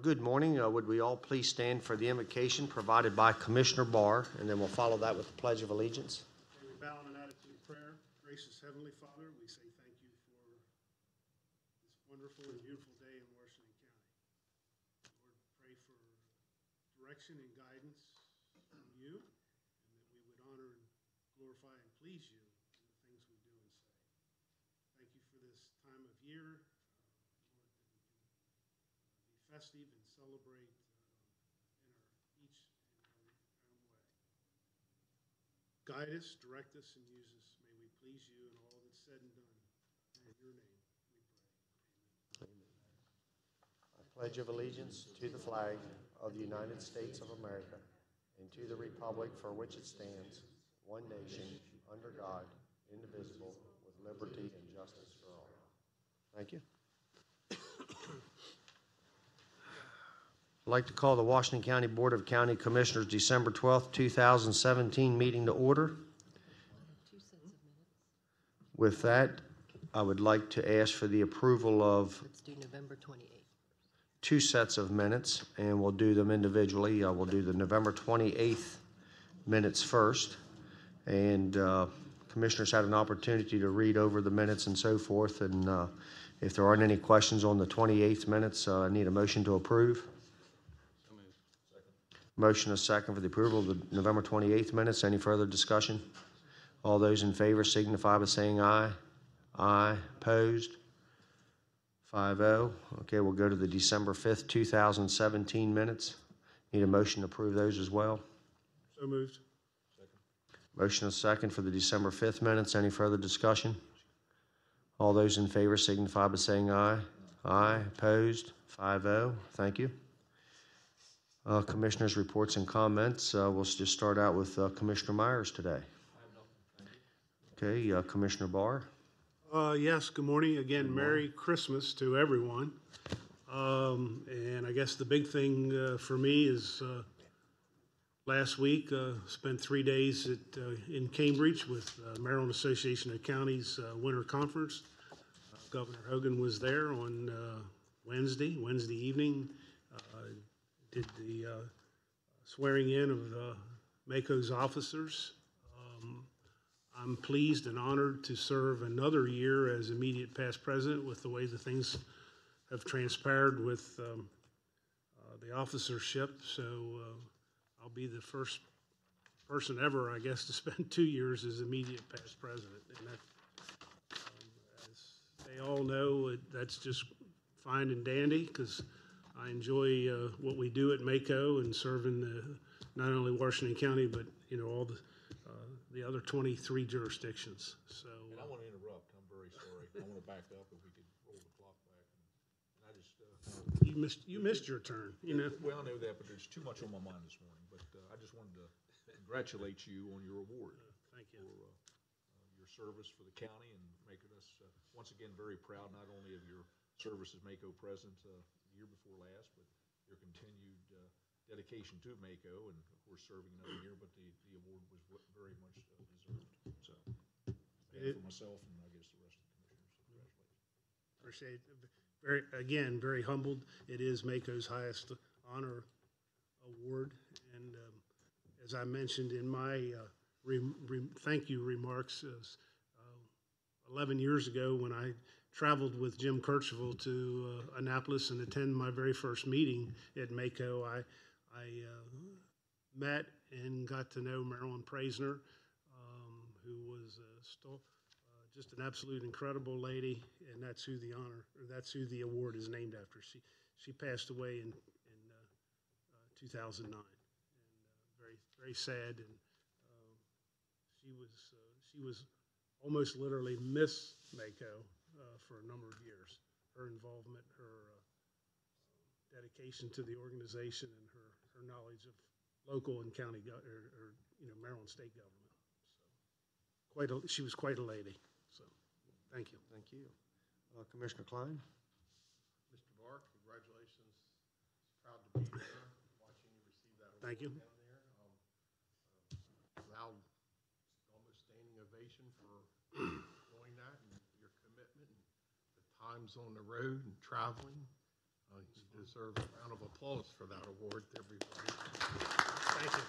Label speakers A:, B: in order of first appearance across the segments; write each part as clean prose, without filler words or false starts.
A: Good morning. Would we all please stand for the invocation provided by Commissioner Barr, and then we'll follow that with the Pledge of Allegiance.
B: We bow in an attitude of prayer. Gracious Heavenly Father, we say thank you for this wonderful and beautiful day in Washington County. Lord, pray for direction and guidance from you, and that we would honor and glorify and please you in the things we do and say. Thank you for this time of year, festive and celebrate in each in our own way. Guide us, direct us, and use us. May we please you in all that's said and done. In your name we pray. Amen.
A: I pledge of allegiance to the flag of the United States of America and to the republic for which it stands, one nation, under God, indivisible, with liberty and justice for all. Thank you. I'd like to call the Washington County Board of County Commissioners December 12th, 2017 meeting to order. With that, I would like to ask for the approval of
C: Let's do November 28th.
A: 2 sets of minutes, and we'll do them individually. We'll do the November 28th minutes first, and commissioners had an opportunity to read over the minutes and so forth, and if there aren't any questions on the 28th minutes, I need a motion to approve. Motion is second for the approval of the November 28th minutes. Any further discussion? All those in favor signify by saying aye. Aye. Opposed? 5-0. Okay, we'll go to the December 5th, 2017 minutes. Need a motion to approve those as well.
B: So moved.
A: Second. Motion is second for the December 5th minutes. Any further discussion? All those in favor signify by saying aye. Aye. Opposed? 5-0. Thank you. Commissioners' reports and comments. We'll just start out with Commissioner Myers today. Okay, Commissioner Barr.
B: Yes, good morning. Again, Merry Christmas to everyone. And I guess the big thing for me is last week, spent 3 days in Cambridge with Maryland Association of Counties Winter Conference. Governor Hogan was there on Wednesday evening. Did the swearing in of MACO's officers. I'm pleased and honored to serve another year as immediate past president with the way the things have transpired with the officership. So I'll be the first person ever, I guess, to spend 2 years as immediate past president. And that, as they all know, that's just fine and dandy because I enjoy what we do at MACO and serving not only Washington County, but all the other 23 jurisdictions. So.
D: And I want to interrupt. I'm very sorry. I want to back up if we could roll the clock back. And I just
B: you missed your turn.
D: Well, I know that, but there's too much on my mind this morning. But I just wanted to congratulate you on your award.
B: Thank you.
D: For your service for the county and making us once again very proud not only of your service as MACO president the year before last, but your continued dedication to MACO and, of course, serving another year. But the award was very much deserved. So, for myself and I guess the rest of the commissioners, so congratulations.
B: Appreciate it. Very humbled. It is MACO's highest honor award, and as I mentioned in my thank you remarks, 11 years ago when I traveled with Jim Kirchville to Annapolis and attend my very first meeting at MACO, I met and got to know Marilyn Praisner, who was just an absolute incredible lady, and that's who the the award is named after. She passed away in 2009, and very very sad, and she was almost literally Miss MACO for a number of years. Her involvement, her dedication to the organization, and her knowledge of local and county Maryland state government. So she was quite a lady. So Thank you.
A: Thank you. Commissioner Klein?
C: Mr. Barr, congratulations. Proud to be here, watching you receive that award
B: Thank you.
C: down there. Loud, almost standing ovation for doing that and your commitment and the times on the road and traveling. You deserve a round of applause for that award, everybody.
B: Thank you.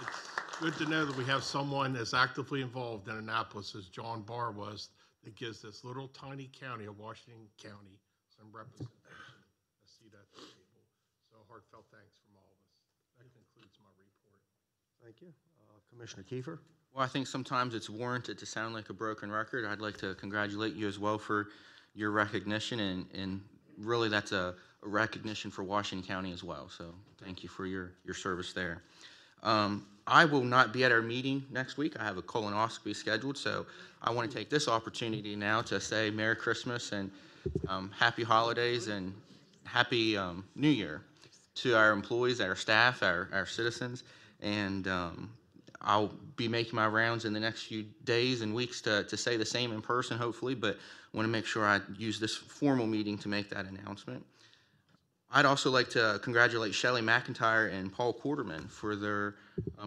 C: It's good to know that we have someone as actively involved in Annapolis as John Barr was, that gives this little tiny county of Washington County some representation, a seat at the table. So heartfelt thanks from all of us. That concludes my report.
A: Thank you. Commissioner Kiefer?
E: Well, I think sometimes it's warranted to sound like a broken record. I'd like to congratulate you as well for your recognition, and really that's a recognition for Washington County as well. So thank you for your service there. I will not be at our meeting next week. I have a colonoscopy scheduled, so I want to take this opportunity now to say Merry Christmas and Happy Holidays and Happy New Year to our employees, our staff, our citizens, and I'll be making my rounds in the next few days and weeks to say the same in person, hopefully, but want to make sure I use this formal meeting to make that announcement. I'd also like to congratulate Shelley McIntyre and Paul Quarterman for their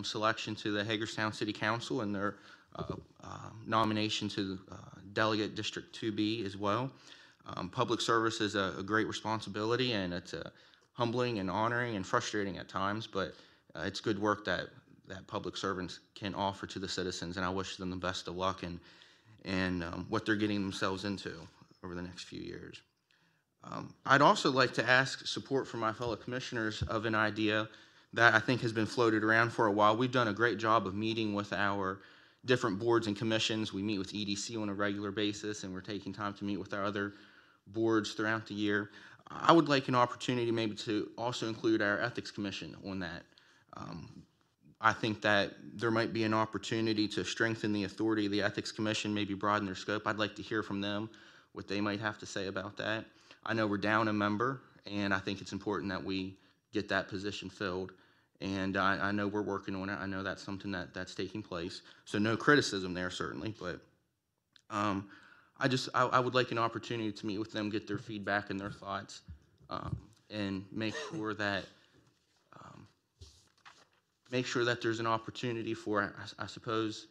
E: selection to the Hagerstown City Council and their nomination to Delegate District 2B as well. Public service is a great responsibility, and it's humbling and honoring and frustrating at times, but it's good work that public servants can offer to the citizens, and I wish them the best of luck in what they're getting themselves into over the next few years. I'd also like to ask support from my fellow commissioners of an idea that I think has been floated around for a while. We've done a great job of meeting with our different boards and commissions. We meet with EDC on a regular basis, and we're taking time to meet with our other boards throughout the year. I would like an opportunity maybe to also include our Ethics Commission on that. I think that there might be an opportunity to strengthen the authority of the Ethics Commission, maybe broaden their scope. I'd like to hear from them what they might have to say about that. I know we're down a member, and I think it's important that we get that position filled. And I know we're working on it. I know that's something that's taking place. So no criticism there, certainly. But I would like an opportunity to meet with them, get their feedback and their thoughts, and make sure that there's an opportunity for, I suppose,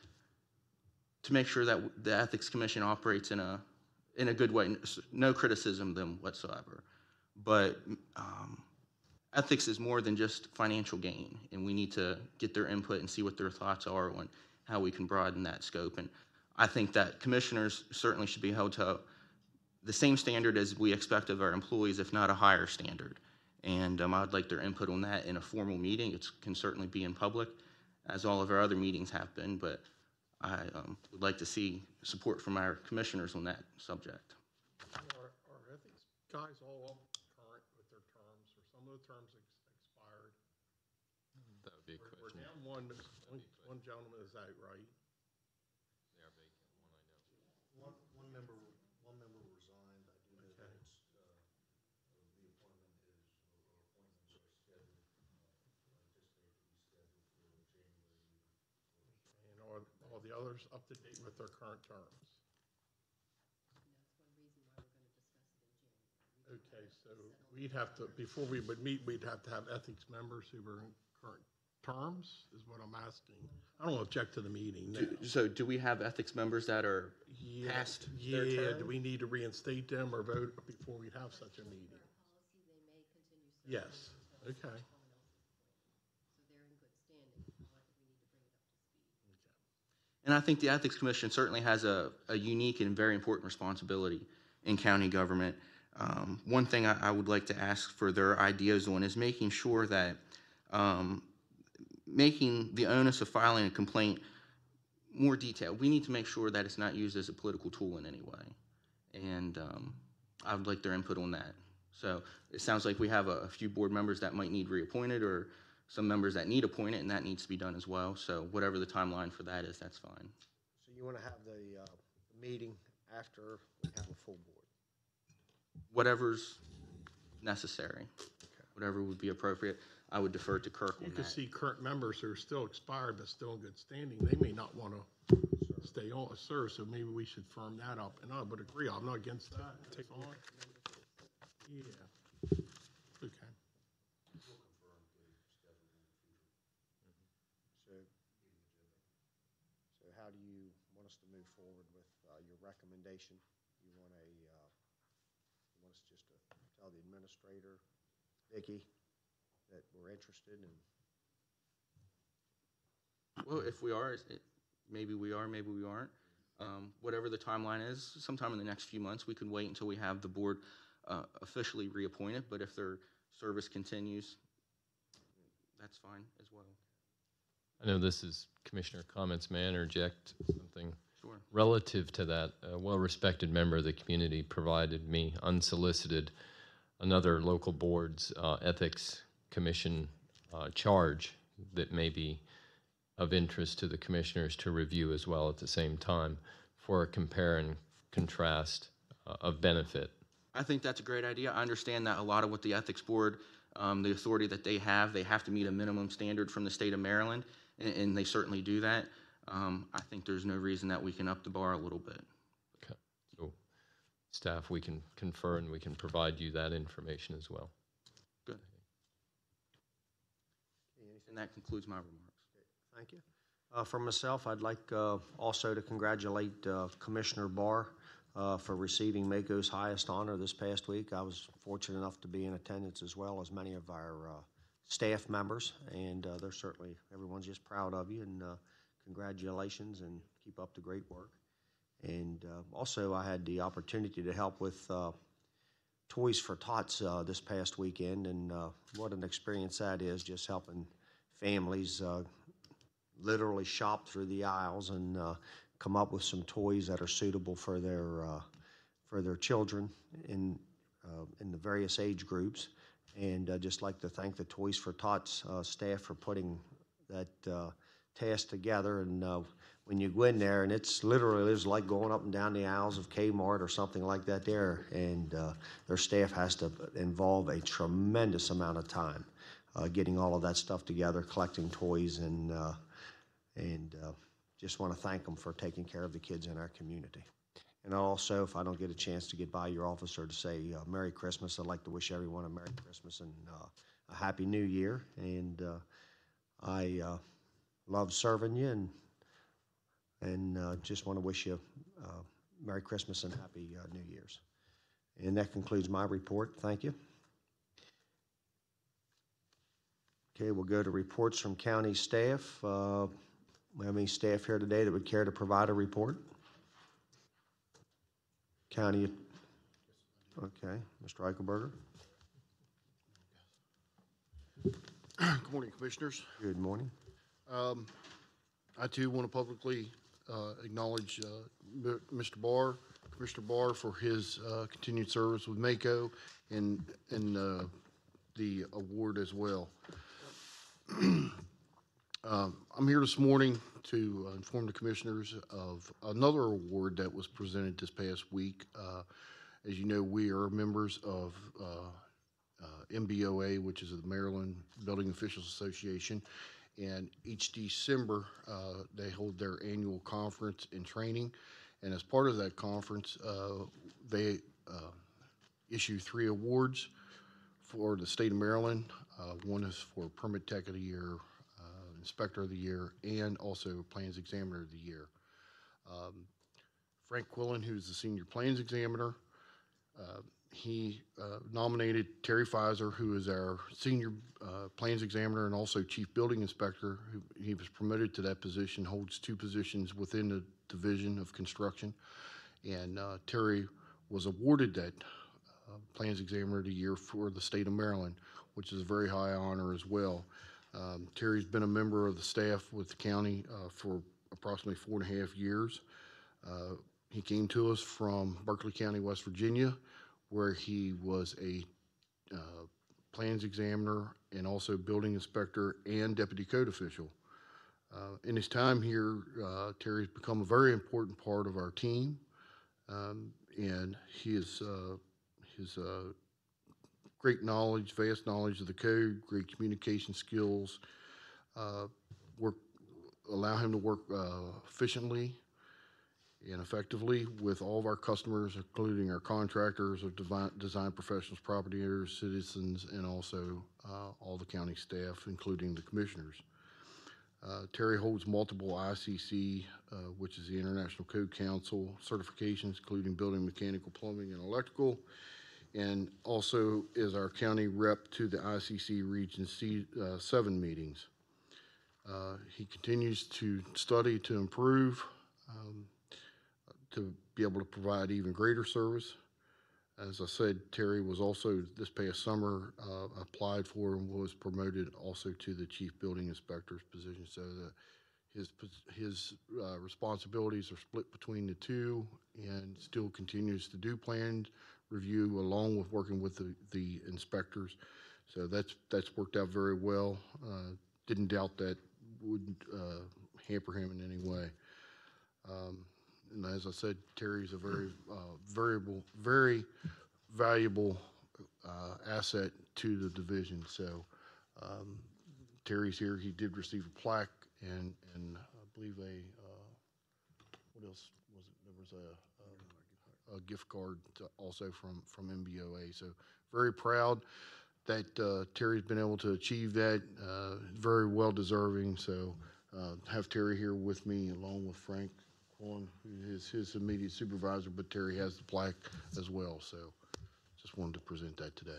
E: to make sure that the Ethics Commission operates in a good way. No criticism of them whatsoever. But ethics is more than just financial gain, and we need to get their input and see what their thoughts are on how we can broaden that scope. And I think that commissioners certainly should be held to the same standard as we expect of our employees, if not a higher standard. And I'd like their input on that in a formal meeting. It can certainly be in public, as all of our other meetings have been, but I would like to see support from our commissioners on that subject.
C: Are ethics guys all current with their terms, or some of the terms expired?
F: That would be a
C: We're
F: question.
C: down one gentleman is out, right?
F: They are vacant, one I know.
A: One member resigned. I do know that
C: Okay.
A: it's, the appointment appointments are scheduled, anticipated to be scheduled for January.
C: And are all the others up to date with their current terms? Okay, so we'd have to, before we would meet, we'd have to have ethics members who were in current terms, is what I'm asking. I don't object to the meeting now.
E: So do we have ethics members that are past their
C: Yeah,
E: term?
C: do we need to reinstate them or vote before we have such a meeting? Yes, okay.
E: And I think the Ethics Commission certainly has a unique and very important responsibility in county government. One thing I would like to ask for their ideas on is making sure that making the onus of filing a complaint more detailed. We need to make sure that it's not used as a political tool in any way. And I would like their input on that. So it sounds like we have a few board members that might need reappointed, or some members that need appointed, and that needs to be done as well. So whatever the timeline for that is, that's fine.
A: So you want to have the meeting after we have a full board?
E: Whatever's necessary, whatever would be appropriate. I would defer to Kirk on
C: You can
E: that.
C: see current members who are still expired but still in good standing, they may not want to stay on, serve, so maybe we should firm that up. And I would agree, I'm not against that. It's fine. Yeah. Okay.
A: So how do you want us to move forward with your recommendation? You want us just to tell the administrator, Vicki, that we're interested in?
E: Well, if we are, maybe we are, maybe we aren't. Whatever the timeline is, sometime in the next few months, we could wait until we have the board officially reappointed, but if their service continues, that's fine as well.
F: I know this is Commissioner comments. May I interject something?
E: Sure.
F: Relative to that, a well-respected member of the community provided me unsolicited another local board's ethics commission charge that may be of interest to the commissioners to review as well at the same time for a compare and contrast of benefit.
E: I think that's a great idea. I understand that a lot of what the ethics board, the authority that they have to meet a minimum standard from the state of Maryland, and they certainly do that. I think there's no reason that we can up the bar a little bit.
F: Okay. So staff, we can confer and we can provide you that information as well.
E: Good. And that concludes my remarks.
A: Thank you. For myself, I'd like also to congratulate Commissioner Barr for receiving MACO's highest honor this past week. I was fortunate enough to be in attendance as well as many of our staff members, and they're certainly, everyone's just proud of you, and congratulations, and keep up the great work. And also, I had the opportunity to help with Toys for Tots this past weekend, and what an experience that is, just helping families literally shop through the aisles and come up with some toys that are suitable for their children in the various age groups. And I'd just like to thank the Toys for Tots staff for putting that task together. And when you go in there, and it's like going up and down the aisles of Kmart or something like that there, and their staff has to involve a tremendous amount of time getting all of that stuff together, collecting toys, and just want to thank them for taking care of the kids in our community. And also, if I don't get a chance to get by your office or to say Merry Christmas, I'd like to wish everyone a Merry Christmas and a Happy New Year. And I love serving you, and just want to wish you Merry Christmas and Happy New Year's. And that concludes my report. Thank you. Okay, we'll go to reports from county staff. We have any staff here today that would care to provide a report? County, okay, Mr. Eichelberger.
G: Good morning, Commissioners.
A: Good morning.
G: I too want to publicly acknowledge Mr. Barr, Commissioner Barr, for his continued service with MACO and the award as well. I'm here this morning to inform the Commissioners of another award that was presented this past week. As you know, we are members of MBOA, which is the Maryland Building Officials Association, and each December they hold their annual conference and training, and as part of that conference they issue 3 awards for the state of Maryland. One is for Permit Tech of the Year, Inspector of the Year, and also Plans Examiner of the Year. Frank Quillen, who's the Senior Plans Examiner, he nominated Terry Pfizer, who is our Senior Plans Examiner and also Chief Building Inspector. He was promoted to that position, holds 2 positions within the Division of Construction, and Terry was awarded that Plans Examiner of the Year for the state of Maryland, which is a very high honor as well. Terry's been a member of the staff with the county for approximately 4.5 years. He came to us from Berkeley County, West Virginia, where he was a plans examiner and also building inspector and deputy code official. In his time here, Terry's become a very important part of our team, and his great knowledge, vast knowledge of the code, great communication skills, allow him to work efficiently and effectively with all of our customers, including our contractors, our design professionals, property owners, citizens, and also all the county staff, including the commissioners. Terry holds multiple ICC, which is the International Code Council certifications, including building, mechanical, plumbing, and electrical, and also is our county rep to the ICC Region 7 meetings. He continues to study to improve, to be able to provide even greater service. As I said, Terry was also this past summer applied for and was promoted also to the chief building inspector's position. So his responsibilities are split between the two, and still continues to do planned review along with working with the inspectors. So that's worked out very well. Didn't doubt that would hamper him in any way. And as I said, Terry's a very valuable asset to the division. So Terry's here. He did receive a plaque and I believe what else was it? There was a gift card also from MBOA. So very proud that Terry's been able to achieve that. Very well deserving. So have Terry here with me along with Frank, who is his immediate supervisor, but Terry has the plaque as well. So just wanted to present that today.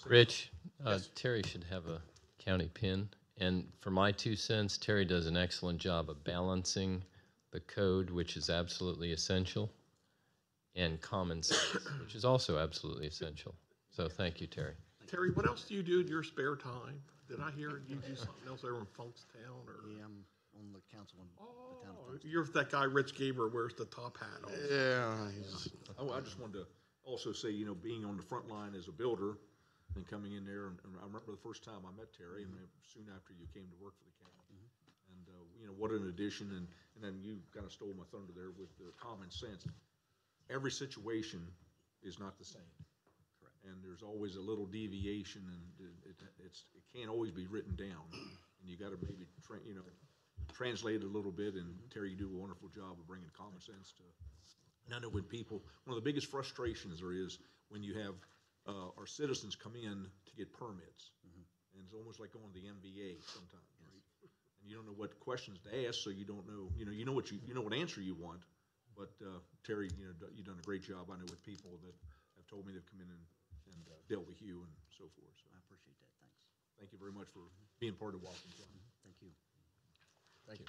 F: Rich, Terry should have a county pin. And for my 2 cents, Terry does an excellent job of balancing the code, which is absolutely essential, and common sense, which is also absolutely essential. So thank you, Terry.
C: Terry, what else do you do in your spare time? Did I hear you do something else over in Funkstown or?
H: Yeah, I'm on the council in the town of Funkstown.
C: You're that guy Rich Gaber wears the top hat on.
G: Yeah.
D: I just wanted to also say, being on the front line as a builder and coming in there, and I remember the first time I met Terry, and then soon after you came to work for the county. And, what an addition, and then you kind of stole my thunder there with the common sense. Every situation is not the same. And there's always a little deviation, and it can't always be written down. And you got to maybe translate it a little bit. And Terry, you do a wonderful job of bringing common sense to. And I know when people, one of the biggest frustrations there is when you have our citizens come in to get permits, and it's almost like going to the MVA sometimes, right? And you don't know what questions to ask, so you don't know. You know what answer you want. But Terry, you've done a great job. I know with people that have told me they've come in and dealt with you and so forth. So
H: I appreciate that. Thanks.
D: thank you very much for being part of Washington.
H: Thank you.
F: Thank you.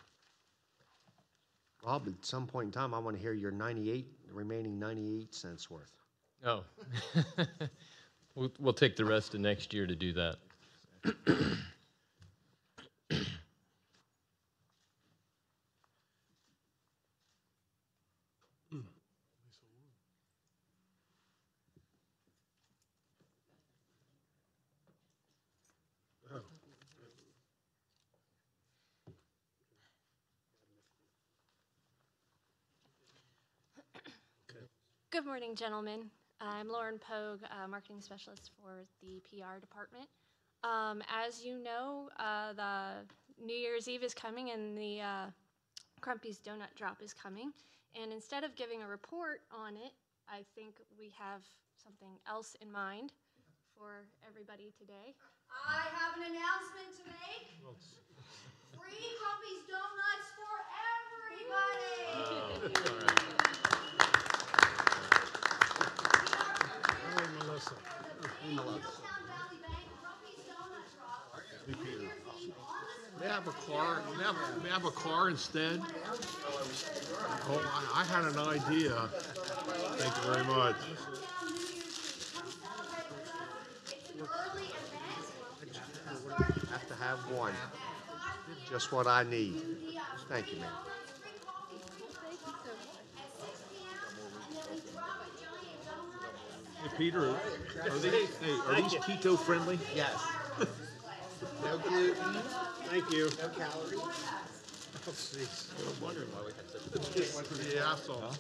A: Rob, at some point in time, I want to hear your remaining 98 cents worth.
F: Oh, we'll take the rest of next year to do that.
I: Good morning, gentlemen. I'm Lauren Pogue, marketing specialist for the PR department. As you know, the New Year's Eve is coming and the Crumpy's Donut Drop is coming. And instead of giving a report on it, I think we have something else in mind for everybody today.
J: I have an announcement to make. Free Crumpy's Donuts for everybody.
B: Melissa.
C: May I have a car? May I have a car instead? Oh, I had an idea. Thank you very much.
A: Have to have one. Just what I need. Thank you, man.
D: Hey, Peter, are these keto friendly?
K: Yes. No gluten,
B: Thank you.
K: no calories.
B: Oh, jeez.
F: I was wondering why we had such a
B: Yeah, I saw.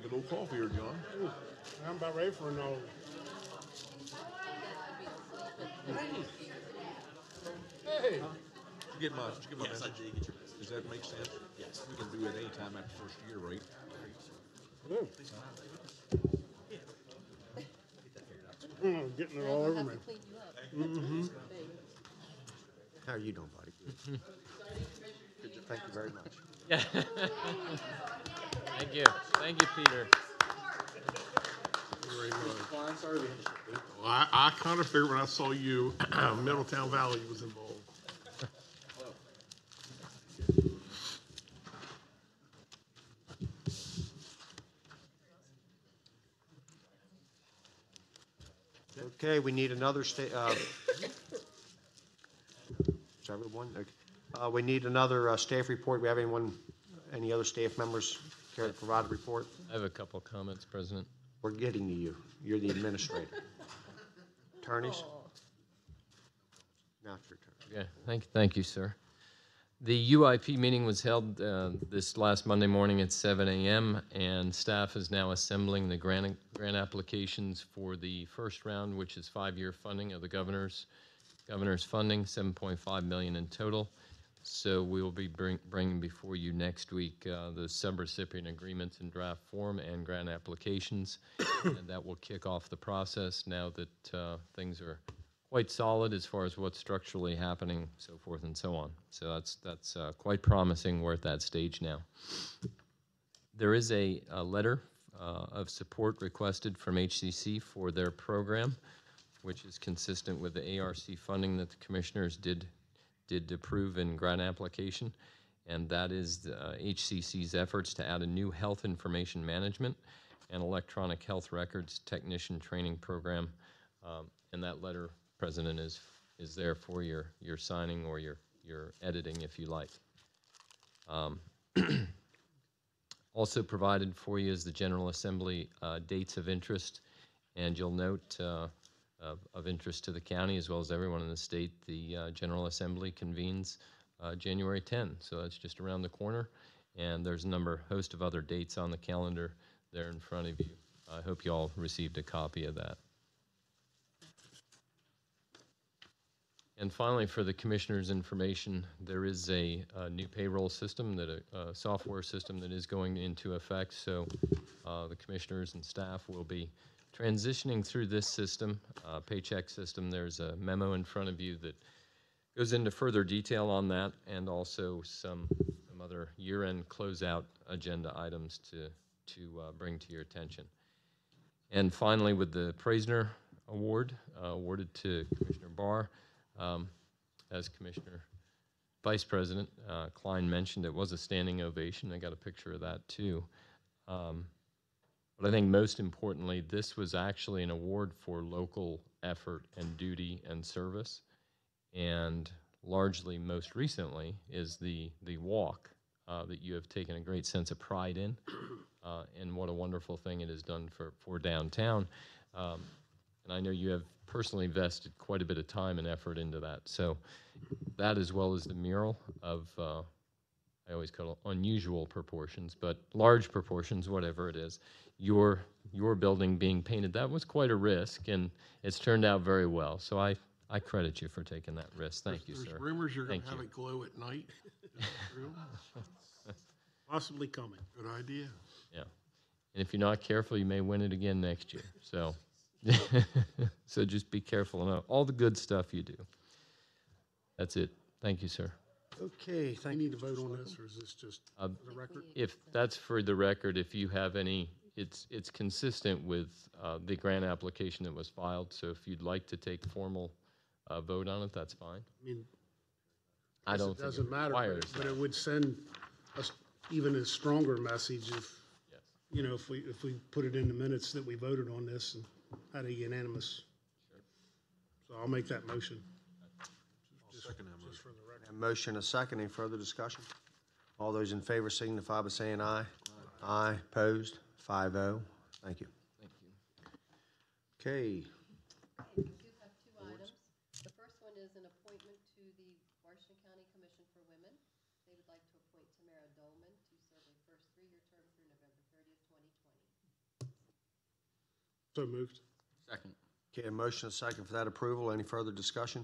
D: a little coffee here, John.
B: I'm about ready for an old.
D: Hey. Did you get my message? I did get your message. Does that make sense? Yes. We can do it anytime after first year, right?
B: Getting it all over me.
A: How are you doing, buddy? Good. Thank you very much.
F: Yeah. Thank you. Thank you, Peter.
C: Well, I kind of figured when I saw you, Middletown Valley was involved.
A: Okay, we need another is everyone? Okay. We need another staff report. We have any other staff members care to provide a report?
F: I have a couple comments, President.
A: We're getting to you. You're the administrator. Attorneys? Now it's your turn.
F: Okay, thank you, sir. The UIP meeting was held this last Monday morning at 7 a.m. and staff is now assembling the grant applications for the first round, which is 5-year funding of the governor's funding, $7.5 million in total. So we will be bringing before you next week the subrecipient agreements in draft form and grant applications, and that will kick off the process now that things are quite solid as far as what's structurally happening, so forth and so on. So that's quite promising. We're at that stage now. There is a letter of support requested from HCC for their program, which is consistent with the ARC funding that the commissioners did approve in grant application, and that is HCC's efforts to add a new health information management and electronic health records technician training program. And that letter, President, is there for your signing or your editing if you like. Also provided for you is the General Assembly dates of interest, and you'll note of interest to the county as well as everyone in the state, the General Assembly convenes January 10, so that's just around the corner, and there's a host of other dates on the calendar there in front of you. I hope you all received a copy of that. And finally, for the commissioner's information, there is a new payroll system, a software system that is going into effect. So the commissioners and staff will be transitioning through this system, paycheck system. There's a memo in front of you that goes into further detail on that, and also some other year-end closeout agenda items to bring to your attention. And finally, with the Praisner Award awarded to Commissioner Barr, as Commissioner Vice President Klein mentioned, it was a standing ovation. I got a picture of that too. But I think most importantly, this was actually an award for local effort and duty and service. And largely, most recently, is the walk that you have taken a great sense of pride in, and what a wonderful thing it has done for downtown. And I know you have personally invested quite a bit of time and effort into that. So that, as well as the mural of, I always call it unusual proportions, but large proportions, whatever it is, your building being painted, that was quite a risk, and it's turned out very well. So I credit you for taking that risk. Thank you, sir.
C: There's rumors you're going to have it glow at night. Is that true?
B: Possibly coming.
C: Good idea.
F: Yeah. And if you're not careful, you may win it again next year. So, so just be careful and all the good stuff you do. That's it. Thank you, sir.
A: Okay,
B: Do
A: thank
B: you
A: you.
B: need to vote on this, or is this just for the record?
F: If that's for the record, if you have any, it's consistent with the grant application that was filed. So if you'd like to take formal vote on it, that's fine.
B: I mean,
F: I don't
B: it
F: think
B: doesn't matter,
F: requires
B: but
F: that.
B: it would send us even a stronger message if,
F: Yes.
B: you know, if we put it in the minutes that we voted on this and had a unanimous. So I'll make that motion.
D: Second that motion.
B: For the record.
A: A motion, a second. Any further discussion? All those in favor signify by saying aye. Aye. Opposed? 5-0. Thank you.
F: Thank you.
A: Okay.
L: We do have two items. The first one is an appointment to the Washington County Commission for Women. They would like to appoint Tamara Dolman to serve a first 3-year term through November 30th, 2020.
B: So moved.
E: Second.
A: Okay, a motion and a second for that approval. Any further discussion?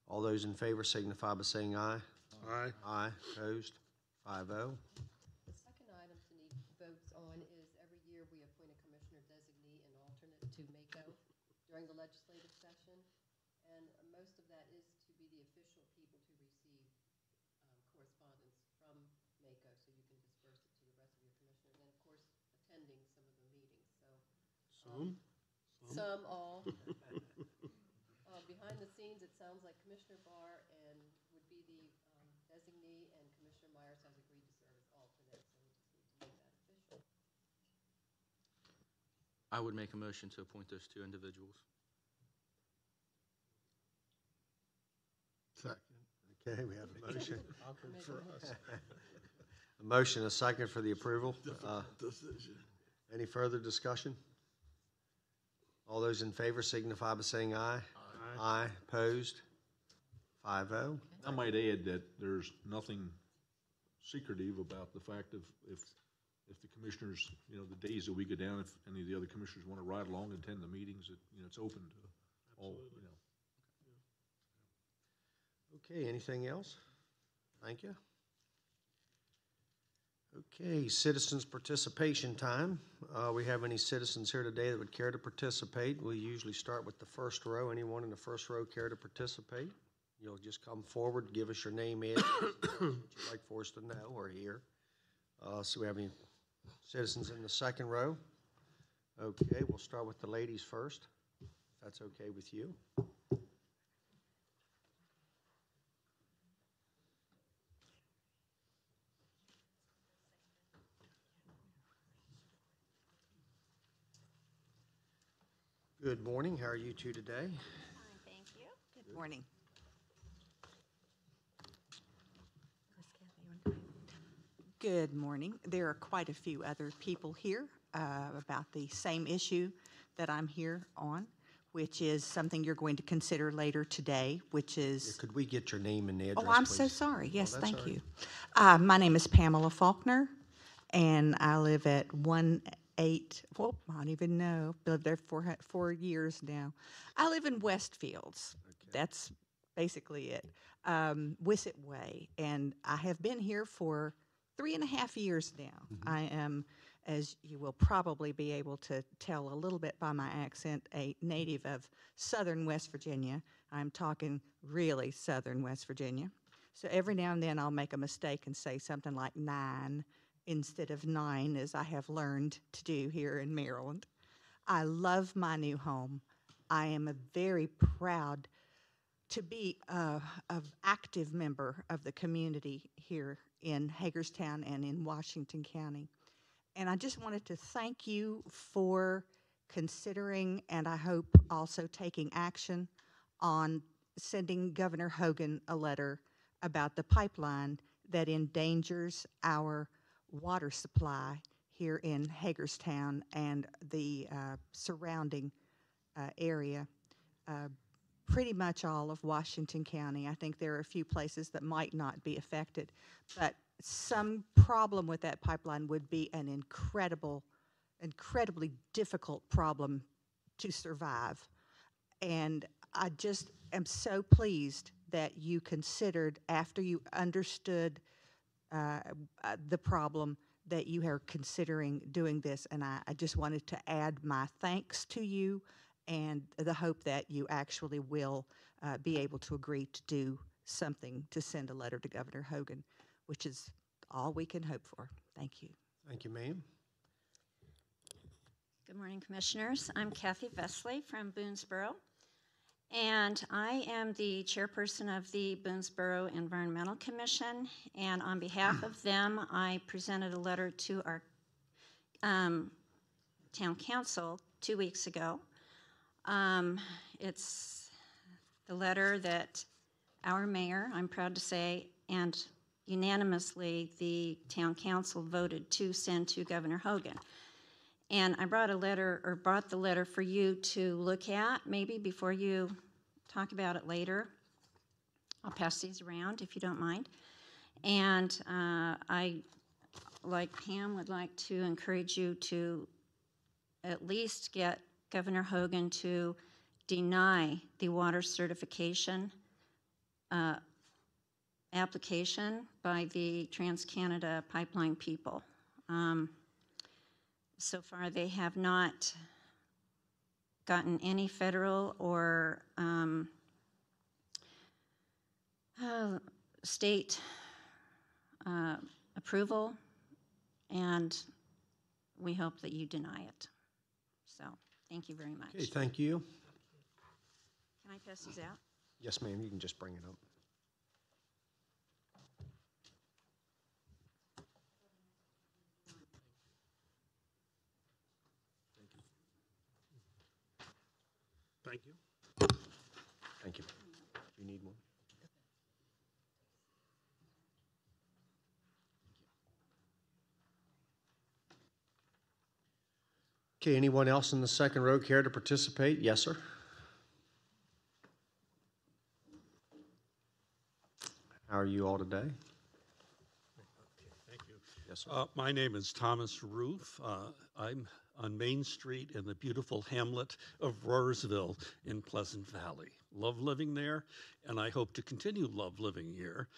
A: All those in favor signify by saying aye.
B: Aye.
A: Aye, opposed, 5-0.
L: The second item to need votes on is every year we appoint a commissioner designee and alternate to MACO during the legislative session. And most of that is to be the official people to receive correspondence from MACO, so you can disperse it to the rest of your commissioners. And of course, attending some of the meetings, so. Some, all. Behind the scenes, it sounds like Commissioner Barr would be the designee, and Commissioner Myers has agreed to serve as alternate, so we just need to make that official.
E: I would make a motion to appoint those two individuals.
C: Second.
A: Okay, we have a motion.
C: Awkward for us.
A: A motion, a second for the approval.
C: Decision.
A: Any further discussion? All those in favor signify by saying aye. Aye, opposed, 5-0.
D: I might add that there's nothing secretive about the fact of if the commissioners, you know, the days that we go down, if any of the other commissioners want to ride along and attend the meetings, it's open to all,
A: Okay, anything else? Thank you. Okay, citizens' participation time. We have any citizens here today that would care to participate? We usually start with the first row. Anyone in the first row care to participate? You'll just come forward, give us your name, address, what you'd like for us to know or hear. So we have any citizens in the second row? Okay, we'll start with the ladies first, if that's okay with you. Good morning. How are you two today?
M: Fine, thank you. Good morning. Good morning. There are quite a few other people here about the same issue that I'm here on, which is something you're going to consider later today, which is...
A: Could we get your name and address,
M: Oh, I'm
A: please?
M: so sorry. Yes,
A: that's
M: thank
A: all right.
M: you. My name is Pamela Faulkner, and I live at 18, well, I don't even know. I've lived there for 4 years now. I live in Westfields.
A: Okay.
M: That's basically it. Wissett Way, and I have been here for 3.5 years now.
A: Mm-hmm.
M: I am, as you will probably be able to tell a little bit by my accent, a native of southern West Virginia. I'm talking really southern West Virginia. So every now and then I'll make a mistake and say something like 9 instead of 9, as I have learned to do here in Maryland. I love my new home. I am a very proud to be an active member of the community here in Hagerstown and in Washington County. And I just wanted to thank you for considering, and I hope also taking action on sending Governor Hogan a letter about the pipeline that endangers our water supply here in Hagerstown and the surrounding area. Pretty much all of Washington County. I think there are a few places that might not be affected, but some problem with that pipeline would be an incredibly difficult problem to survive. And I just am so pleased that you considered, after you understood the problem, that you are considering doing this. And I just wanted to add my thanks to you and the hope that you actually will be able to agree to do something to send a letter to Governor Hogan, which is all we can hope for. Thank you.
A: Thank you, ma'am.
N: Good morning, Commissioners. I'm Kathy Vesley from Boonesboro, and I am the chairperson of the Boonesboro Environmental Commission, and on behalf of them, I presented a letter to our town council 2 weeks ago. It's the letter that our mayor, I'm proud to say, and unanimously the town council voted to send to Governor Hogan. And I brought the letter for you to look at maybe before you talk about it later. I'll pass these around if you don't mind. And I, like Pam, would like to encourage you to at least get Governor Hogan to deny the water certification application by the TransCanada pipeline people. So far, they have not gotten any federal or state approval, and we hope that you deny it. So, thank you very much.
A: Okay, thank you.
N: Can I pass these out?
A: Yes, ma'am, you can just bring it up.
B: Thank you.
A: Thank you. You need one? Okay, anyone else in the second row care to participate? Yes, sir. How are you all today?
O: Thank you.
A: Yes, sir.
O: My name is Thomas Roof. I'm on Main Street in the beautiful hamlet of Roarsville in Pleasant Valley. Love living there, and I hope to continue love living here.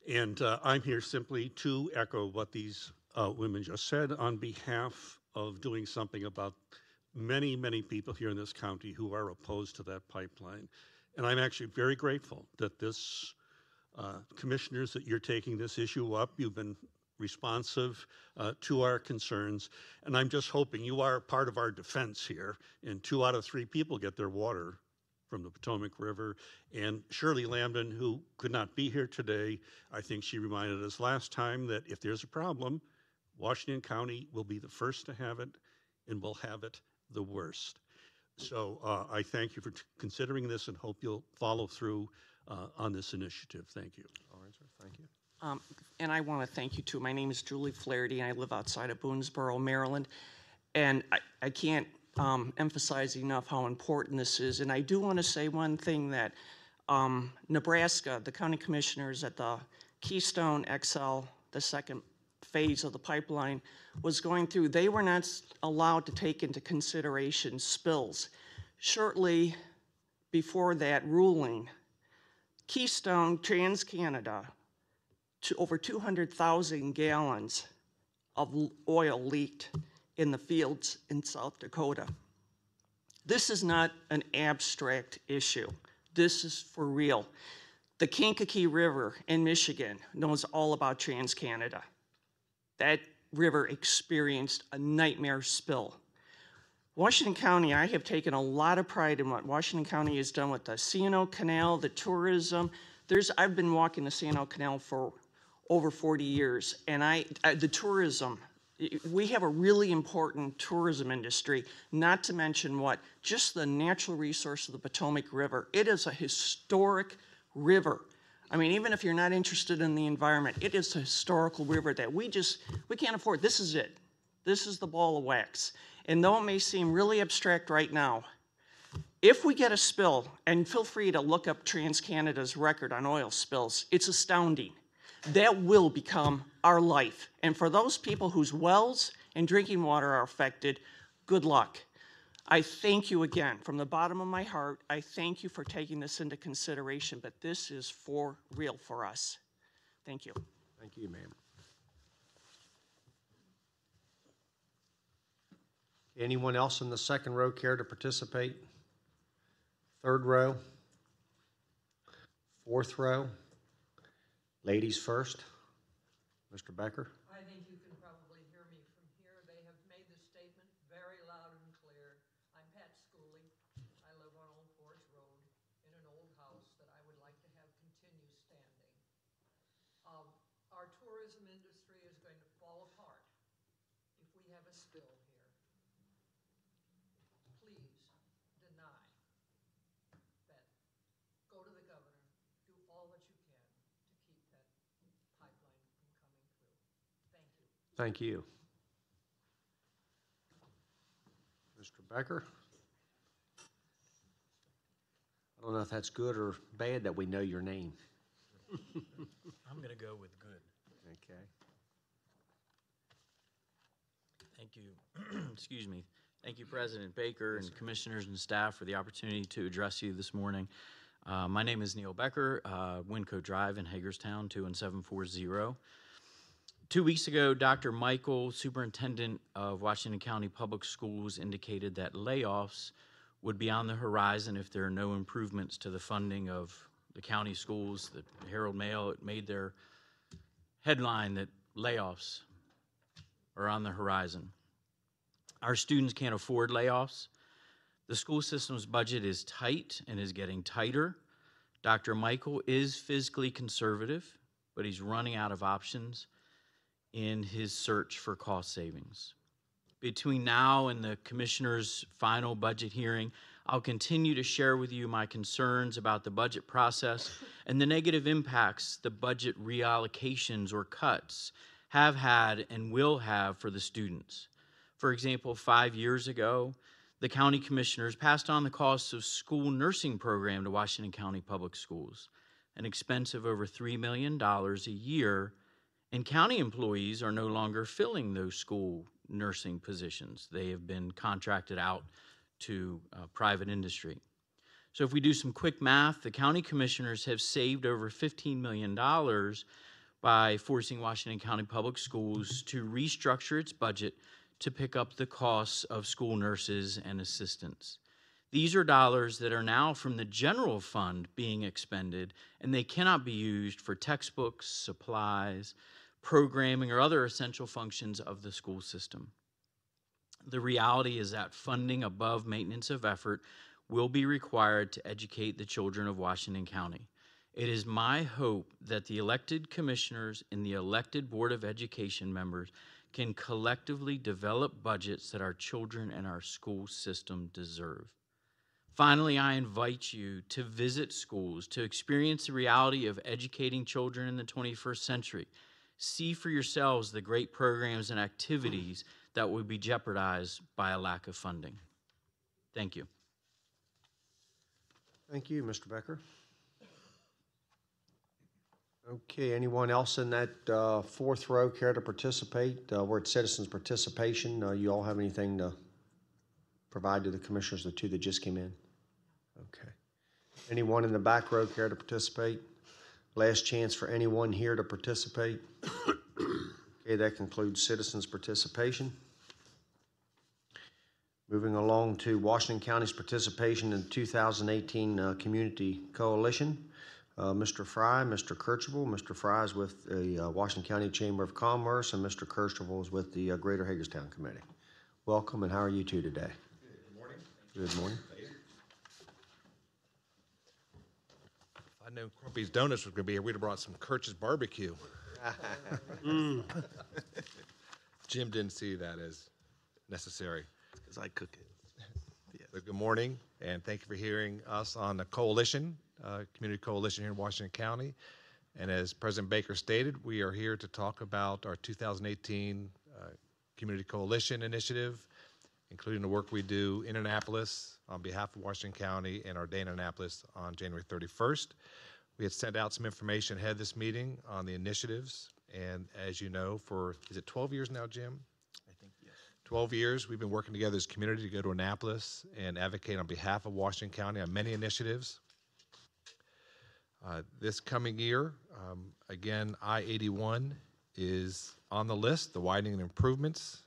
O: And I'm here simply to echo what these women just said on behalf of doing something about many, many people here in this county who are opposed to that pipeline. And I'm actually very grateful that this commissioners, that you're taking this issue up. You've been responsive to our concerns, and I'm just hoping you are part of our defense here, and 2 out of 3 people get their water from the Potomac River. And Shirley Lambden, who could not be here today, I think she reminded us last time that if there's a problem, Washington County will be the first to have it and will have it the worst. So I thank you for considering this and hope you'll follow through on this initiative. Thank you.
A: All right, sir. Thank you.
P: And I want to thank you too. My name is Julie Flaherty, and I live outside of Boonesboro, Maryland. And I can't emphasize enough how important this is. And I do want to say one thing, that Nebraska, the county commissioners at the Keystone XL, the second phase of the pipeline, was going through, they were not allowed to take into consideration spills. Shortly before that ruling, Keystone, TransCanada, over 200,000 gallons of oil leaked in the fields in South Dakota. This is not an abstract issue. This is for real. The Kankakee River in Michigan knows all about TransCanada. That river experienced a nightmare spill. Washington County, I have taken a lot of pride in what Washington County has done with the C&O Canal, the tourism. I've been walking the C&O Canal for over 40 years, and the tourism, we have a really important tourism industry, not to mention just the natural resource of the Potomac River. It is a historic river. I mean, even if you're not interested in the environment, it is a historical river that we can't afford. This is it. This is the ball of wax. And though it may seem really abstract right now, if we get a spill, and feel free to look up TransCanada's record on oil spills, it's astounding. That will become our life. And for those people whose wells and drinking water are affected, good luck. I thank you again from the bottom of my heart. I thank you for taking this into consideration, but this is for real for us. Thank you.
A: Thank you, ma'am. Anyone else in the second row care to participate? Third row? Fourth row? Ladies first. Mr. Becker?
Q: I think you can probably hear me from here. They have made the statement very loud and clear. I'm Pat Schooley. I live on Old Forge Road in an old house that I would like to have continue standing. Our tourism industry is going to fall apart if we have a spill here. Please deny that. Go to the governor. Do all that you can to keep that pipeline from coming through. Thank you.
A: Thank you. Mr. Becker? I don't know if that's good or bad that we know your name.
R: I'm going to go with good.
A: Okay.
R: Thank you. Excuse me. Thank you, President Baker and commissioners and staff for the opportunity to address you this morning. My name is Neil Becker, Winco Drive in Hagerstown, 21740. 2 weeks ago, Dr. Michael, Superintendent of Washington County Public Schools, indicated that layoffs would be on the horizon if there are no improvements to the funding of the county schools. The Herald Mail, it made their headline that layoffs are on the horizon. Our students can't afford layoffs. The school system's budget is tight and is getting tighter. Dr. Michael is fiscally conservative, but he's running out of options in his search for cost savings. Between now and the commissioner's final budget hearing, I'll continue to share with you my concerns about the budget process and the negative impacts the budget reallocations or cuts have had and will have for the students. For example, 5 years ago, the county commissioners passed on the costs of school nursing program to Washington County Public Schools, an expense of over $3 million a year, and county employees are no longer filling those school nursing positions. They have been contracted out to private industry. So if we do some quick math, the county commissioners have saved over $15 million by forcing Washington County Public Schools to restructure its budget to pick up the costs of school nurses and assistants. These are dollars that are now from the general fund being expended, and they cannot be used for textbooks, supplies, programming, or other essential functions of the school system. The reality is that funding above maintenance of effort will be required to educate the children of Washington County. It is my hope that the elected commissioners and the elected Board of Education members can collectively develop budgets that our children and our school system deserve. Finally, I invite you to visit schools, to experience the reality of educating children in the 21st century. See for yourselves the great programs and activities that will be jeopardized by a lack of funding. Thank you.
A: Thank you, Mr. Becker. Okay, anyone else in that fourth row care to participate? We're at citizens participation. You all have anything to provide to the commissioners, the two that just came in? Okay. Anyone in the back row care to participate? Last chance for anyone here to participate. Okay, that concludes citizens participation. Moving along to Washington County's participation in 2018 Community Coalition. Mr. Fry, Mr. Kirchhoff. Mr. Fry is with the Washington County Chamber of Commerce, and Mr. Kirchhoff is with the Greater Hagerstown Committee. Welcome, and how are you two today?
S: Good morning.
A: Good morning.
S: If I'd known Crumpy's Donuts was going to be here, we'd have brought some Kirch's barbecue. Jim didn't see that as necessary.
T: Because I cook it.
S: Yes. So good morning, and thank you for hearing us on the coalition, community coalition here in Washington County. And as President Baker stated, we are here to talk about our 2018 Community Coalition Initiative, including the work we do in Annapolis on behalf of Washington County and our day in Annapolis on January 31st. We had sent out some information ahead of this meeting on the initiatives, and as you know, for, is it 12 years now, Jim? 12 years, we've been working together as a community to go to Annapolis and advocate on behalf of Washington County on many initiatives. This coming year, again, I-81 is on the list, the widening and improvements.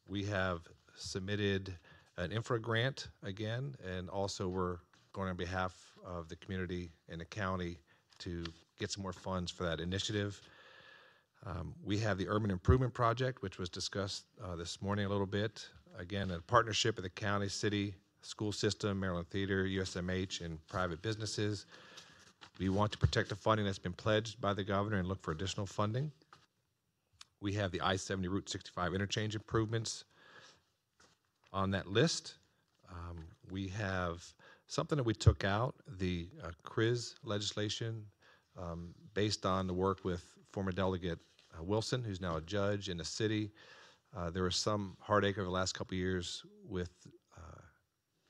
S: We have submitted an infra grant again, and also we're going on behalf of the community and the county to get some more funds for that initiative. We have the Urban Improvement Project, which was discussed this morning a little bit. Again, a partnership with the county, city, school system, Maryland Theater, USMH, and private businesses. We want to protect the funding that's been pledged by the governor and look for additional funding. We have the I-70 Route 65 interchange improvements on that list. We have something that we took out, the CRIS legislation, based on the work with former Delegate Wilson, who's now a judge in the city. There was some heartache over the last couple of years with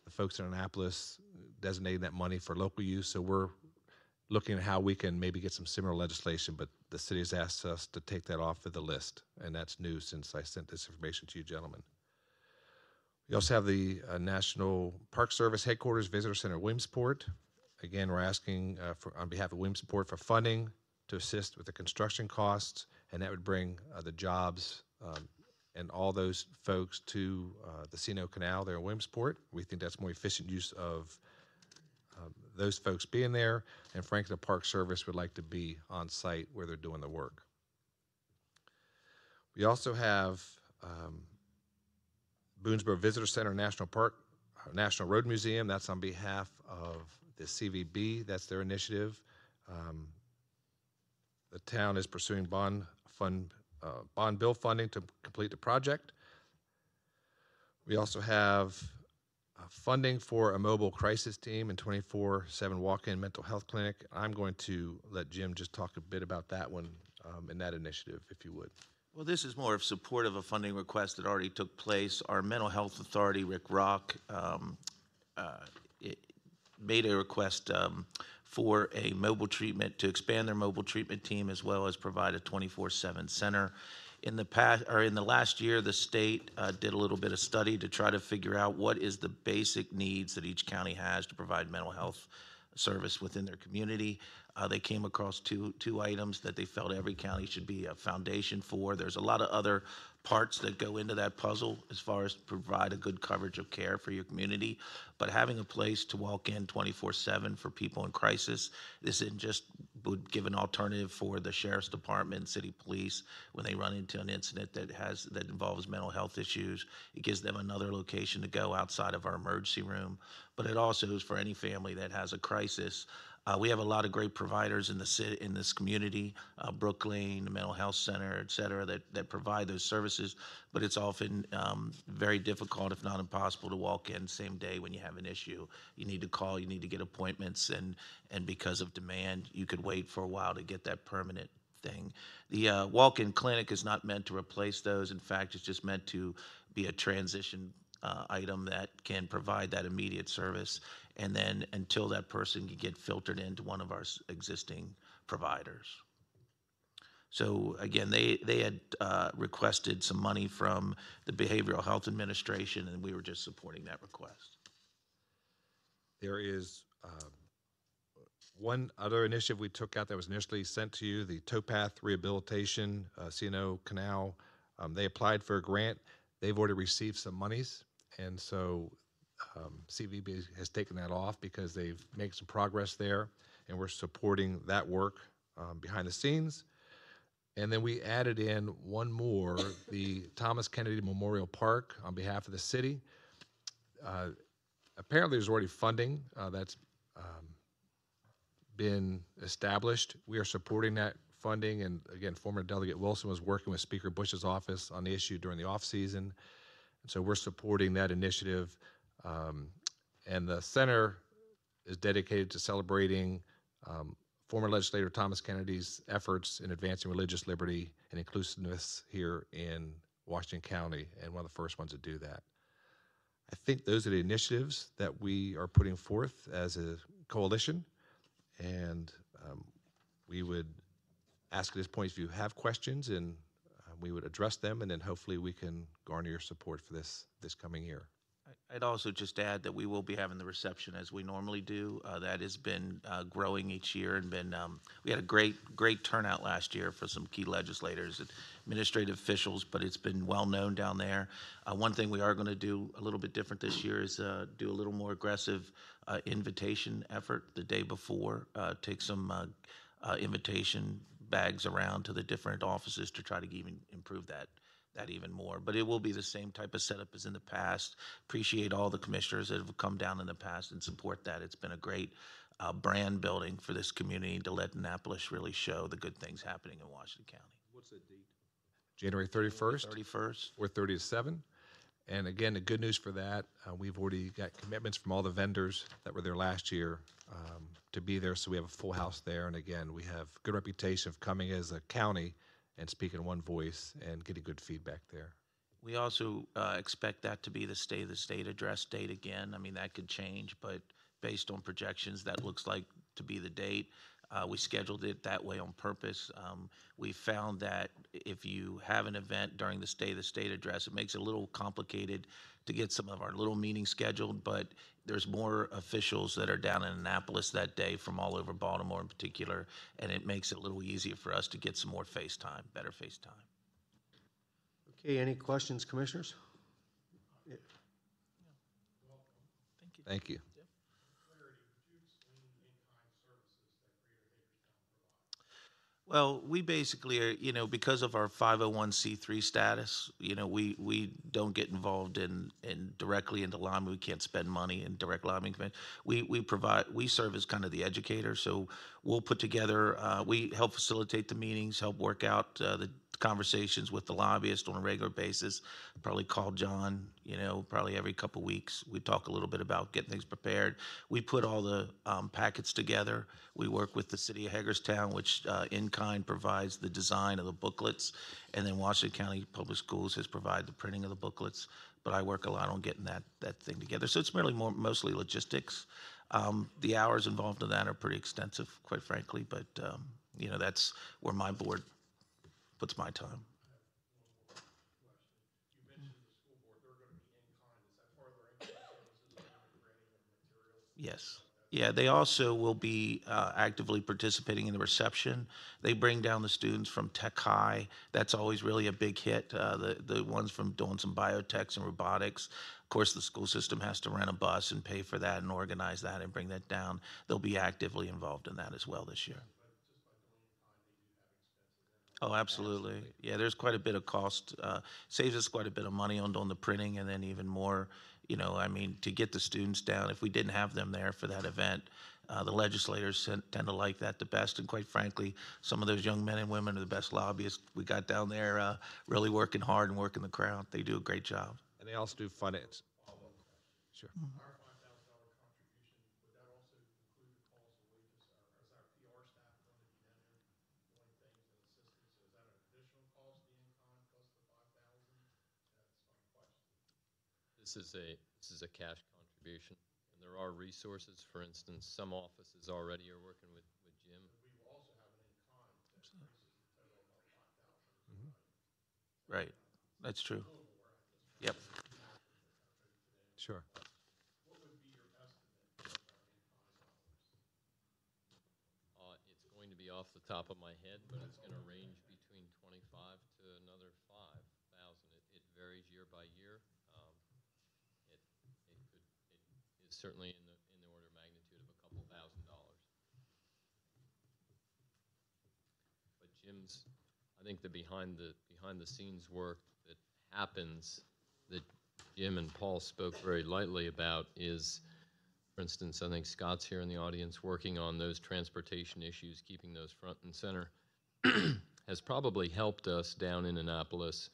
S: the folks in Annapolis designating that money for local use, so we're looking at how we can maybe get some similar legislation, but the city has asked us to take that off of the list, and that's new since I sent this information to you gentlemen. We also have the National Park Service Headquarters Visitor Center Williamsport. Again, we're asking on behalf of Williamsport for funding to assist with the construction costs, and that would bring the jobs and all those folks to the C&O Canal there in Williamsport. We think that's more efficient use of those folks being there, and frankly, the Park Service would like to be on site where they're doing the work. We also have Boonesboro Visitor Center National Park, National Road Museum. That's on behalf of the CVB. That's their initiative. The town is pursuing bond bill funding to complete the project. We also have funding for a mobile crisis team and 24/7 walk-in mental health clinic. I'm going to let Jim just talk a bit about that one and that initiative, if you would.
T: Well, this is more of support of a funding request that already took place. Our mental health authority, Rick Rock, made a request for a mobile treatment, to expand their mobile treatment team, as well as provide a 24/7 center. In the last year, the state did a little bit of study to try to figure out what is the basic needs that each county has to provide mental health service within their community. They came across two items that they felt every county should be a foundation for. There's a lot of other parts that go into that puzzle as far as provide a good coverage of care for your community, but having a place to walk in 24/7 for people in crisis, this isn't just would give an alternative for the sheriff's department, city police, when they run into an incident that involves mental health issues. It gives them another location to go outside of our emergency room, but it also is for any family that has a crisis. We have a lot of great providers in this community, Brooklyn, the Mental Health Center, et cetera, that provide those services, but it's often very difficult, if not impossible, to walk in same day when you have an issue. You need to call, you need to get appointments, and because of demand, you could wait for a while to get that permanent thing. The walk-in clinic is not meant to replace those. In fact, it's just meant to be a transition item that can provide that immediate service, and then until that person can get filtered into one of our existing providers. So again, they had requested some money from the Behavioral Health Administration, and we were just supporting that request.
S: There is one other initiative we took out that was initially sent to you, the Towpath Rehabilitation, C&O Canal. They applied for a grant. They've already received some monies, and so CVB has taken that off because they've made some progress there, and we're supporting that work behind the scenes. And then we added in one more, the Thomas Kennedy Memorial Park on behalf of the city. Apparently there's already funding that's been established. We are supporting that funding, and again, former Delegate Wilson was working with Speaker Bush's office on the issue during the off season. And so we're supporting that initiative. And the center is dedicated to celebrating former legislator Thomas Kennedy's efforts in advancing religious liberty and inclusiveness here in Washington County, and one of the first ones to do that. I think those are the initiatives that we are putting forth as a coalition, and we would ask at this point if you have questions, and we would address them, and then hopefully we can garner your support for this coming year.
T: I'd also just add that we will be having the reception as we normally do. That has been growing each year, and we had a great turnout last year for some key legislators and administrative officials, but it's been well known down there. One thing we are going to do a little bit different this year is do a little more aggressive invitation effort the day before, take some invitation bags around to the different offices to try to even improve that even more. But it will be the same type of setup as in the past. Appreciate all the commissioners that have come down in the past and support that. It's been a great brand building for this community to let Annapolis really show the good things happening in Washington County.
D: What's the date?
S: January 31st.
T: 31st.
S: 4:30 to 7. And again, the good news for that, we've already got commitments from all the vendors that were there last year to be there, so we have a full house there. And again, we have good reputation of coming as a county and speaking in one voice and getting good feedback there.
T: We also expect that to be the State of the State address date again. I mean, that could change, but based on projections, that looks like to be the date. We scheduled it that way on purpose. We found that if you have an event during the State of the State address, it makes it a little complicated to get some of our little meetings scheduled, but there's more officials that are down in Annapolis that day from all over Baltimore in particular, and it makes it a little easier for us to get some more face time, better face time.
A: Okay, any questions, commissioners?
S: Thank you.
T: Well, we basically are, because of our 501c3 status, we don't get involved in directly into lobbying. We can't spend money in direct lobbying. We serve as kind of the educator. So we'll put together, we help facilitate the meetings, help work out the conversations with the lobbyist on a regular basis. Probably call John, probably every couple weeks. We talk a little bit about getting things prepared. We put all the packets together. We work with the city of Hagerstown, which in kind provides the design of the booklets, and then Washington County Public Schools has provided the printing of the booklets. But I work a lot on getting that thing together. So it's mostly logistics. The hours involved in that are pretty extensive, quite frankly. But that's where my board puts my time. Yes. Yeah, they also will be actively participating in the reception. They bring down the students from Tech High. That's always really a big hit. The ones from doing some biotechs and robotics. Of course, the school system has to rent a bus and pay for that and organize that and bring that down. They'll be actively involved in that as well this year. Oh, absolutely. Yeah, there's quite a bit of cost. Saves us quite a bit of money on the printing, and then even more, to get the students down. If we didn't have them there for that event, the legislators tend to like that the best. And quite frankly, some of those young men and women are the best lobbyists we got down there, really working hard and working the crowd. They do a great job.
S: And they also do finance. Sure.
F: This is a cash contribution, and there are resources. For instance, some offices already are working with Jim.
T: Right. That's true. Yep.
S: Sure.
F: It's going to be off the top of my head, but it's going to range between 25 to another 5,000. It varies year by year. It is certainly in the order of magnitude of a couple $1,000s. But Jim's, I think the behind the scenes work that happens that Jim and Paul spoke very lightly about is, for instance, I think Scott's here in the audience working on those transportation issues, keeping those front and center, has probably helped us down in Annapolis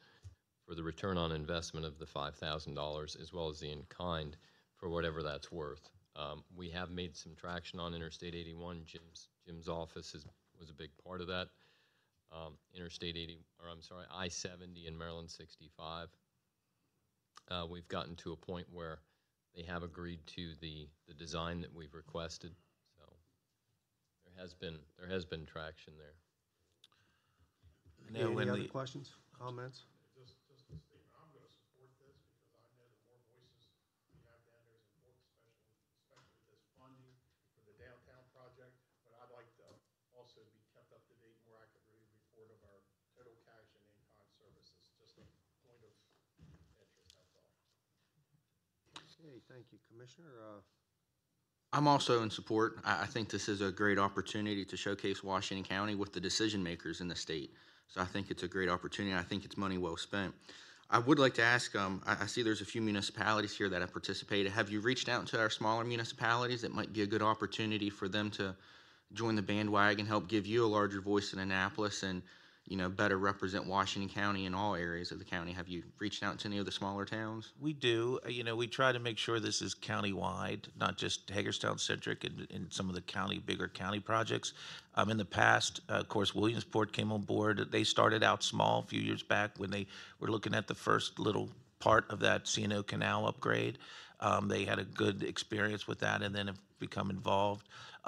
F: for the return on investment of the $5,000 as well as the in-kind for whatever that's worth. We have made some traction on Interstate 81. Jim's office was a big part of that. I-70 and Maryland 65. We've gotten to a point where they have agreed to the design that we've requested. So there has been traction there.
A: Any other questions, comments?
C: Also be kept up to date, more accurately report of our total cash and in-kind services. Just a point of interest, that's all.
A: Okay, thank you, Commissioner.
E: I'm also in support. I think this is a great opportunity to showcase Washington County with the decision makers in the state. So I think it's a great opportunity. I think it's money well spent. I would like to ask, I see there's a few municipalities here that have participated. Have you reached out to our smaller municipalities? It might be a good opportunity for them to join the bandwagon, help give you a larger voice in Annapolis, and better represent Washington County in all areas of the county. Have you reached out to any of the smaller towns?
T: We do. We try to make sure this is county-wide, not just Hagerstown-centric in some of the bigger county projects. In the past, of course, Williamsport came on board. They started out small a few years back when they were looking at the first little part of that C&O Canal upgrade. They had a good experience with that and then have become involved.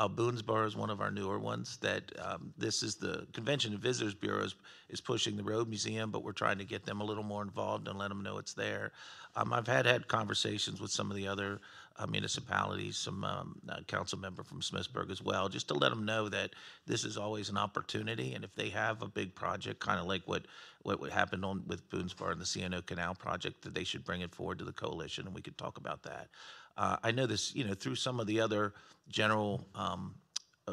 T: Boonesboro is one of our newer ones that this is the Convention and Visitors Bureau is pushing the Road Museum, but we're trying to get them a little more involved and let them know it's there. I've had conversations with some of the other municipalities, some council member from Smithsburg as well, just to let them know that this is always an opportunity, and if they have a big project, kind of like what happened with Boonesboro and the C&O Canal project, that they should bring it forward to the coalition, and we could talk about that. I know this, through some of the other general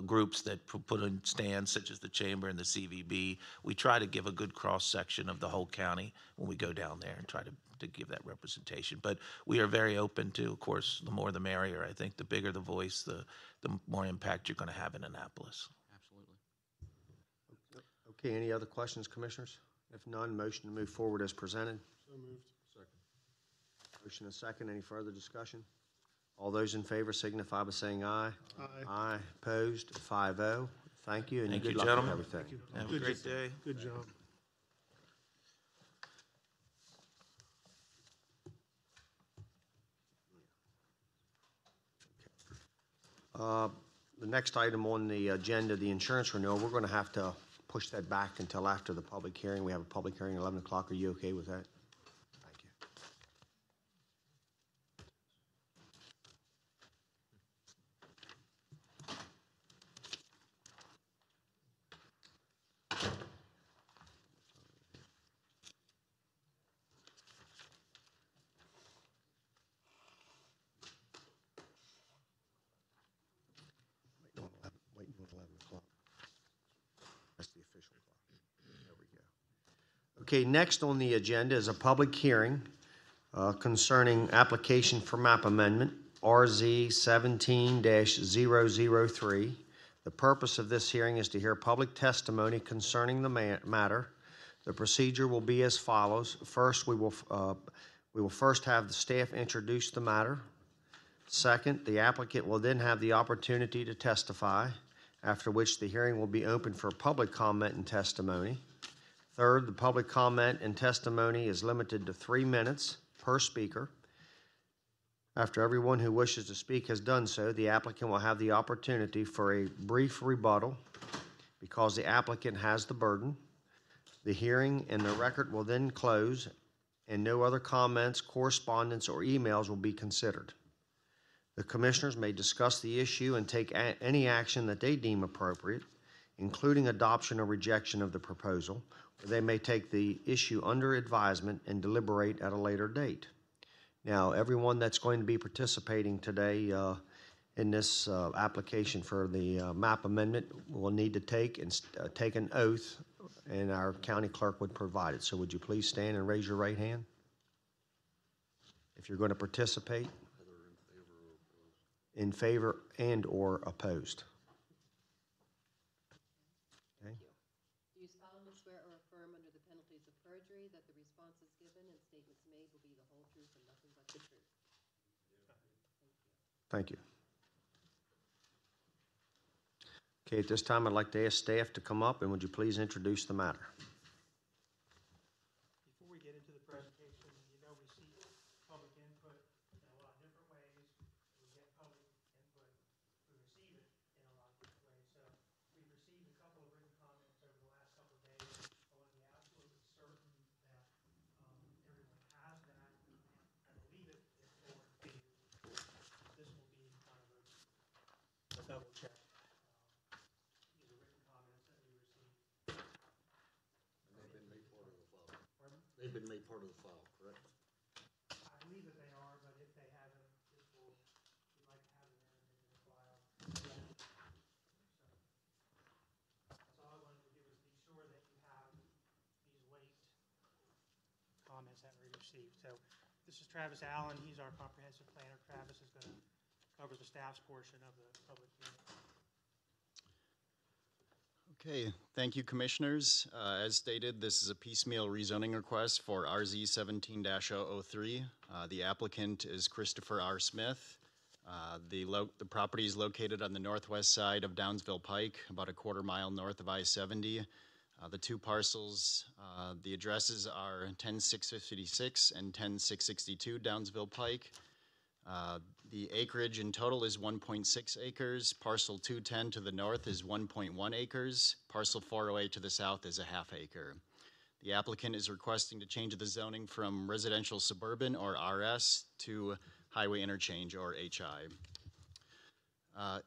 T: groups that put in stands, such as the Chamber and the CVB, we try to give a good cross-section of the whole county when we go down there and try to give that representation. But we are very open to, of course, the more the merrier. I think the bigger the voice, the more impact you're going to have in Annapolis.
E: Absolutely.
A: Okay, any other questions, Commissioners? If none, motion to move forward as presented.
B: So moved.
D: Second.
A: Motion and second. Any further discussion? All those in favor signify by saying aye.
B: Aye.
A: Aye. Opposed? 5-0. Thank you, and
T: Thank
A: good
T: you,
A: luck
T: gentlemen.
A: with everything.
T: Have a
B: Good
T: great
B: job.
T: day.
B: Good job.
A: The next item on the agenda, the insurance renewal, we're going to have to push that back until after the public hearing. We have a public hearing at 11 o'clock. Are you okay with that? Thank you. Waiting on 11 o'clock. That's the official clock. There we go. Okay, next on the agenda is a public hearing concerning application for map amendment, RZ 17-003. The purpose of this hearing is to hear public testimony concerning the matter. The procedure will be as follows. First, we will first have the staff introduce the matter. Second, the applicant will then have the opportunity to testify, after which the hearing will be open for public comment and testimony. Third, the public comment and testimony is limited to 3 minutes per speaker. After everyone who wishes to speak has done so, the applicant will have the opportunity for a brief rebuttal because the applicant has the burden. The hearing and the record will then close, and no other comments, correspondence, or emails will be considered. The Commissioners may discuss the issue and take any action that they deem appropriate, including adoption or rejection of the proposal, or they may take the issue under advisement and deliberate at a later date. Now, everyone that's going to be participating today in this application for the map amendment will need to take an oath, and our county clerk would provide it. So would you please stand and raise your right hand if you're going to participate? In favor and or opposed. Okay.
L: Do you solemnly swear or affirm under the penalties of perjury that the responses given and statements made will be the whole truth and nothing but the truth?
A: Thank you. Okay, at this time, I'd like to ask staff to come up, and would you please introduce the matter?
U: Before we get into the presentation, we seek public input in a lot of different ways. We get public input, we receive it in a lot of different ways. So we've received a couple of written comments over the last couple of days. I want to be absolutely certain that everyone has that. I believe it is forwarded to you. This will be kind of a double check. These are written comments that we received.
D: They've been made part of the file. Pardon? They've been made part of the file, correct?
U: I believe that they are, but if they haven't, we'd like to have them in the file. So that's all I wanted to do is be sure that you have these late comments that we received. So this is Travis Allen. He's our comprehensive planner. Travis is going to cover the staff's portion of the public hearing.
V: Okay, thank you, Commissioners. As stated, this is a piecemeal rezoning request for RZ 17-003. The applicant is Christopher R. Smith. The property is located on the northwest side of Downsville Pike, about a quarter-mile north of I-70. The two parcels, the addresses are 10656 and 10662 Downsville Pike. The acreage in total is 1.6 acres. Parcel 210 to the north is 1.1 acres. Parcel 408 to the south is a half acre. The applicant is requesting to change the zoning from residential suburban, or RS, to highway interchange, or HI.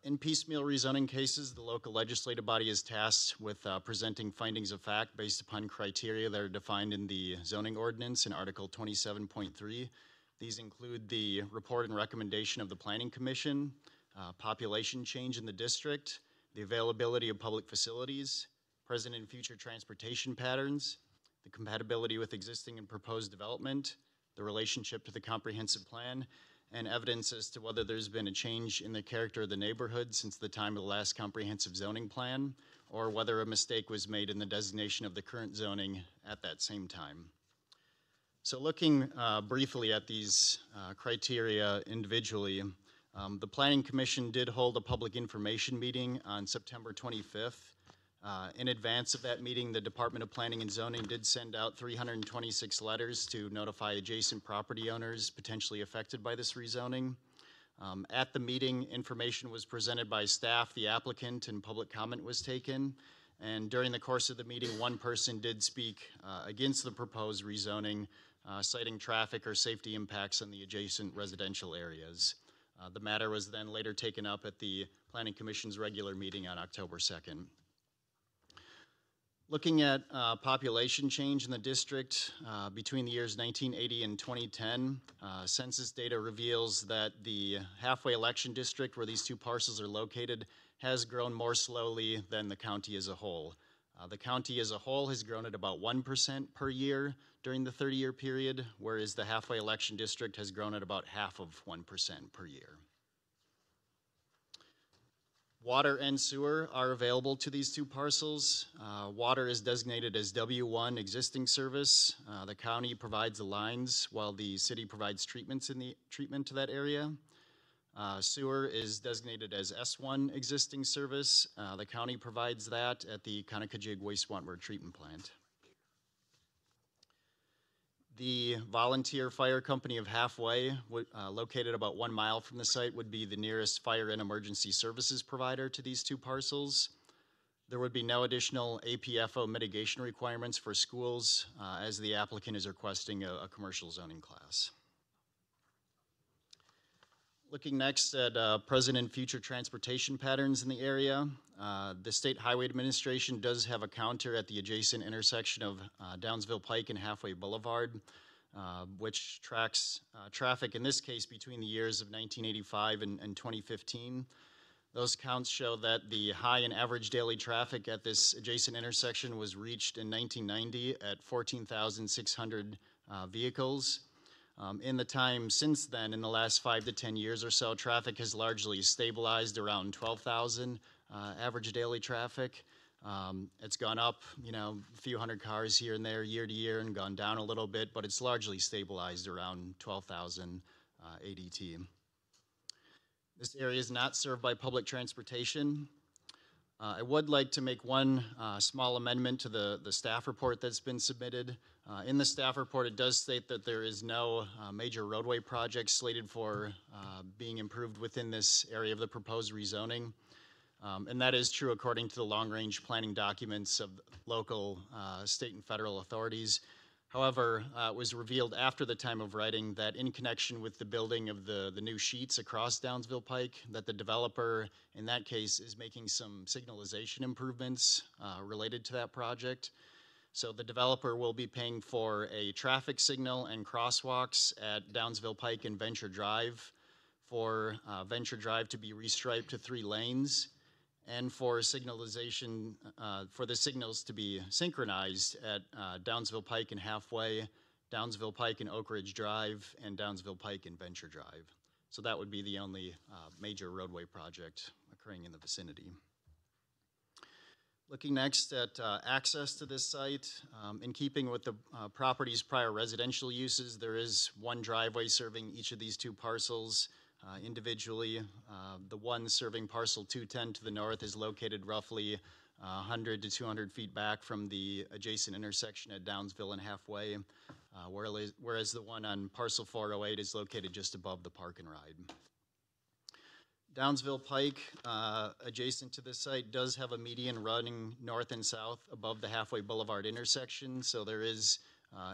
V: In piecemeal rezoning cases, the local legislative body is tasked with presenting findings of fact based upon criteria that are defined in the zoning ordinance in Article 27.3. These include the report and recommendation of the Planning Commission, population change in the district, the availability of public facilities, present and future transportation patterns, the compatibility with existing and proposed development, the relationship to the comprehensive plan, and evidence as to whether there's been a change in the character of the neighborhood since the time of the last comprehensive zoning plan, or whether a mistake was made in the designation of the current zoning at that same time. So looking briefly at these criteria individually, the Planning Commission did hold a public information meeting on September 25th. In advance of that meeting, the Department of Planning and Zoning did send out 326 letters to notify adjacent property owners potentially affected by this rezoning. At the meeting, information was presented by staff, the applicant, and public comment was taken. And during the course of the meeting, one person did speak against the proposed rezoning, citing traffic or safety impacts on the adjacent residential areas. The matter was then later taken up at the Planning Commission's regular meeting on October 2nd. Looking at population change in the district between the years 1980 and 2010, census data reveals that the halfway election district where these two parcels are located has grown more slowly than the county as a whole. The county as a whole has grown at about 1% per year during the 30-year period, whereas the halfway election district has grown at about half of 1% per year. Water and sewer are available to these two parcels. Water is designated as W1 existing service. The county provides the lines while the city provides treatment to that area. Sewer is designated as S1 existing service. The county provides that at the Conakajig Wastewater Treatment Plant. The volunteer fire company of Halfway, located about 1 mile from the site, would be the nearest fire and emergency services provider to these two parcels. There would be no additional APFO mitigation requirements for schools, as the applicant is requesting a commercial zoning class. Looking next at present and future transportation patterns in the area, the State Highway Administration does have a counter at the adjacent intersection of Downsville Pike and Halfway Boulevard, which tracks traffic, in this case, between the years of 1985 and 2015. Those counts show that the high and average daily traffic at this adjacent intersection was reached in 1990 at 14,600 vehicles. In the time since then, in the last 5 to 10 years or so, traffic has largely stabilized around 12,000 average daily traffic. It's gone up, a few hundred cars here and there year to year and gone down a little bit, but it's largely stabilized around 12,000 ADT. This area is not served by public transportation. I would like to make one small amendment to the staff report that's been submitted. In the staff report, it does state that there is no major roadway projects slated for being improved within this area of the proposed rezoning. And that is true according to the long-range planning documents of local, state, and federal authorities. However, it was revealed after the time of writing that in connection with the building of the new sheets across Downsville Pike, that the developer, in that case, is making some signalization improvements related to that project. So the developer will be paying for a traffic signal and crosswalks at Downsville Pike and Venture Drive, for Venture Drive to be restriped to 3 lanes, and for signalization, for the signals to be synchronized at Downsville Pike and Halfway, Downsville Pike and Oak Ridge Drive, and Downsville Pike and Venture Drive. So that would be the only major roadway project occurring in the vicinity. Looking next at access to this site, in keeping with the property's prior residential uses, there is one driveway serving each of these two parcels individually. The one serving parcel 210 to the north is located roughly 100 to 200 feet back from the adjacent intersection at Downsville and Halfway. whereas the one on parcel 408 is located just above the park and ride. Downsville Pike, adjacent to this site, does have a median running north and south above the Halfway Boulevard intersection, so there is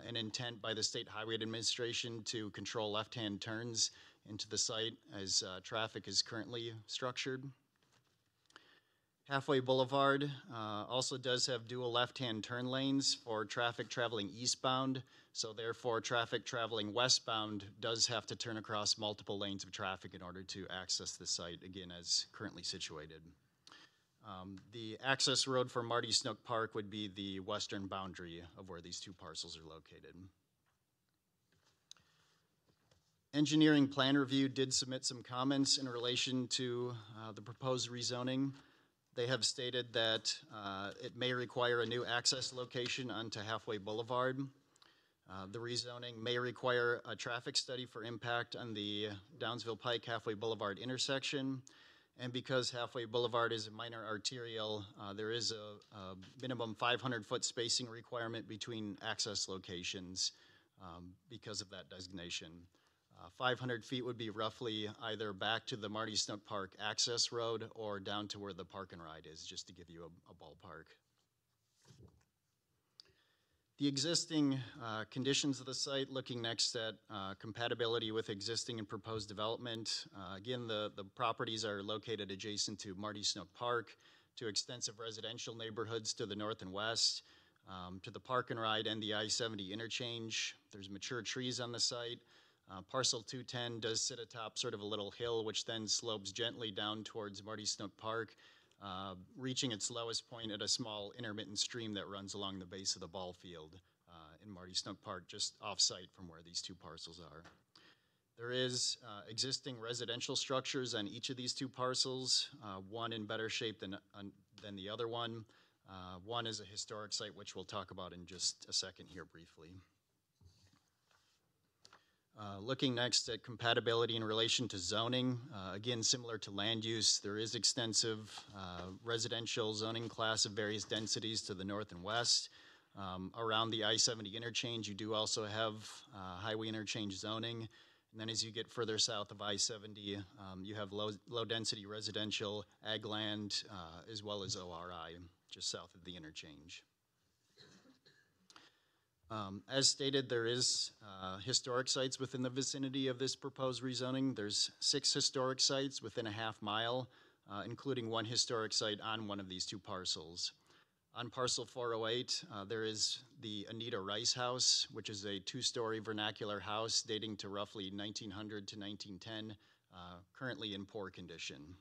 V: an intent by the State Highway Administration to control left-hand turns into the site as traffic is currently structured. Halfway Boulevard also does have dual left-hand turn lanes for traffic traveling eastbound, so therefore traffic traveling westbound does have to turn across multiple lanes of traffic in order to access the site, again, as currently situated. The access road for Marty Snook Park would be the western boundary of where these two parcels are located. Engineering Plan Review did submit some comments in relation to the proposed rezoning. They have stated that it may require a new access location onto Halfway Boulevard. The rezoning may require a traffic study for impact on the Downsville Pike Halfway Boulevard intersection. And because Halfway Boulevard is a minor arterial, there is a minimum 500-foot spacing requirement between access locations because of that designation. 500 feet would be roughly either back to the Marty Snook Park access road or down to where the park and ride is, just to give you a ballpark. The existing conditions of the site, looking next at compatibility with existing and proposed development. Again, the properties are located adjacent to Marty Snook Park, to extensive residential neighborhoods to the north and west, to the park and ride and the I-70 interchange. There's mature trees on the site. Parcel 210 does sit atop sort of a little hill, which then slopes gently down towards Marty Snook Park, reaching its lowest point at a small intermittent stream that runs along the base of the ball field in Marty Snook Park, just off-site from where these two parcels are. There is existing residential structures on each of these two parcels, one in better shape than the other one. One is a historic site, which we'll talk about in just a second here briefly. Looking next at compatibility in relation to zoning, again, similar to land use, there is extensive residential zoning class of various densities to the north and west. Around the I-70 interchange, you do also have highway interchange zoning. And then as you get further south of I-70, you have low-density residential ag land as well as ORI, just south of the interchange. As stated, there is historic sites within the vicinity of this proposed rezoning. There's 6 historic sites within a half mile, including one historic site on one of these two parcels. On parcel 408, there is the Anita Rice House, which is a 2-story vernacular house dating to roughly 1900 to 1910, currently in poor condition.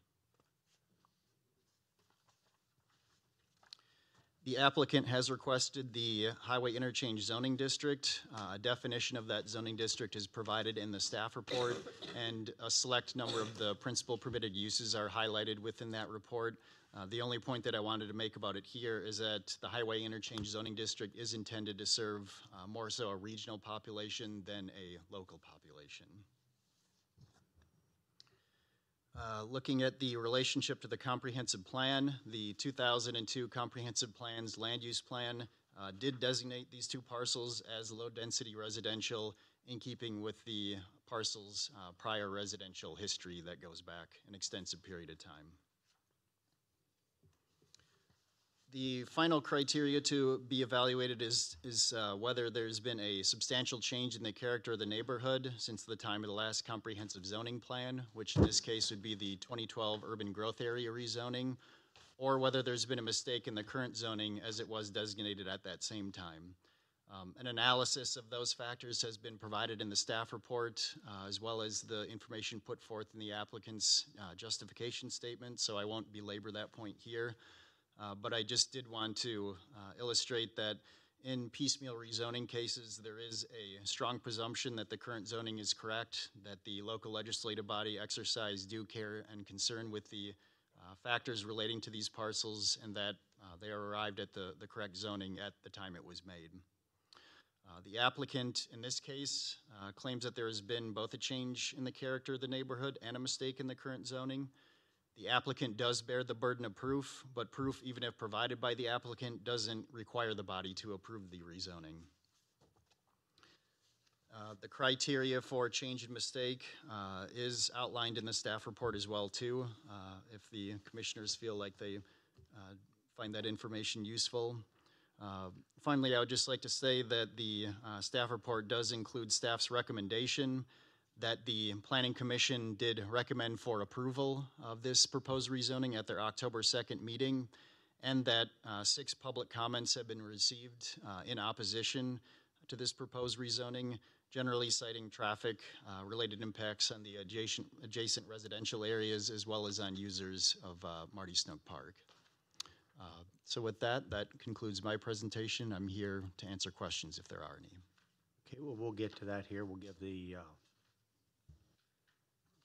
V: The applicant has requested the Highway Interchange Zoning District. A definition of that zoning district is provided in the staff report, and a select number of the principal permitted uses are highlighted within that report. The only point that I wanted to make about it here is that the Highway Interchange Zoning District is intended to serve more so a regional population than a local population. Looking at the relationship to the comprehensive plan, the 2002 comprehensive plan's land use plan did designate these two parcels as low-density residential in keeping with the parcel's prior residential history that goes back an extensive period of time. The final criteria to be evaluated is whether there's been a substantial change in the character of the neighborhood since the time of the last comprehensive zoning plan, which in this case would be the 2012 urban growth area rezoning, or whether there's been a mistake in the current zoning as it was designated at that same time. An analysis of those factors has been provided in the staff report, as well as the information put forth in the applicant's justification statement, so I won't belabor that point here. But I just did want to illustrate that in piecemeal rezoning cases, there is a strong presumption that the current zoning is correct, that the local legislative body exercise due care and concern with the factors relating to these parcels, and that they are arrived at the correct zoning at the time it was made. The applicant, in this case, claims that there has been both a change in the character of the neighborhood and a mistake in the current zoning. The applicant does bear the burden of proof, but proof, even if provided by the applicant, doesn't require the body to approve the rezoning. The criteria for change in mistake is outlined in the staff report as well too, if the commissioners feel like they find that information useful. Finally, I would just like to say that the staff report does include staff's recommendation that the Planning Commission did recommend for approval of this proposed rezoning at their October 2nd meeting, and that 6 public comments have been received in opposition to this proposed rezoning, generally citing traffic related impacts on the adjacent residential areas as well as on users of Marty Snook Park. So with that, that concludes my presentation. I'm here to answer questions if there are any.
A: Okay, well, we'll get to that here. We'll give the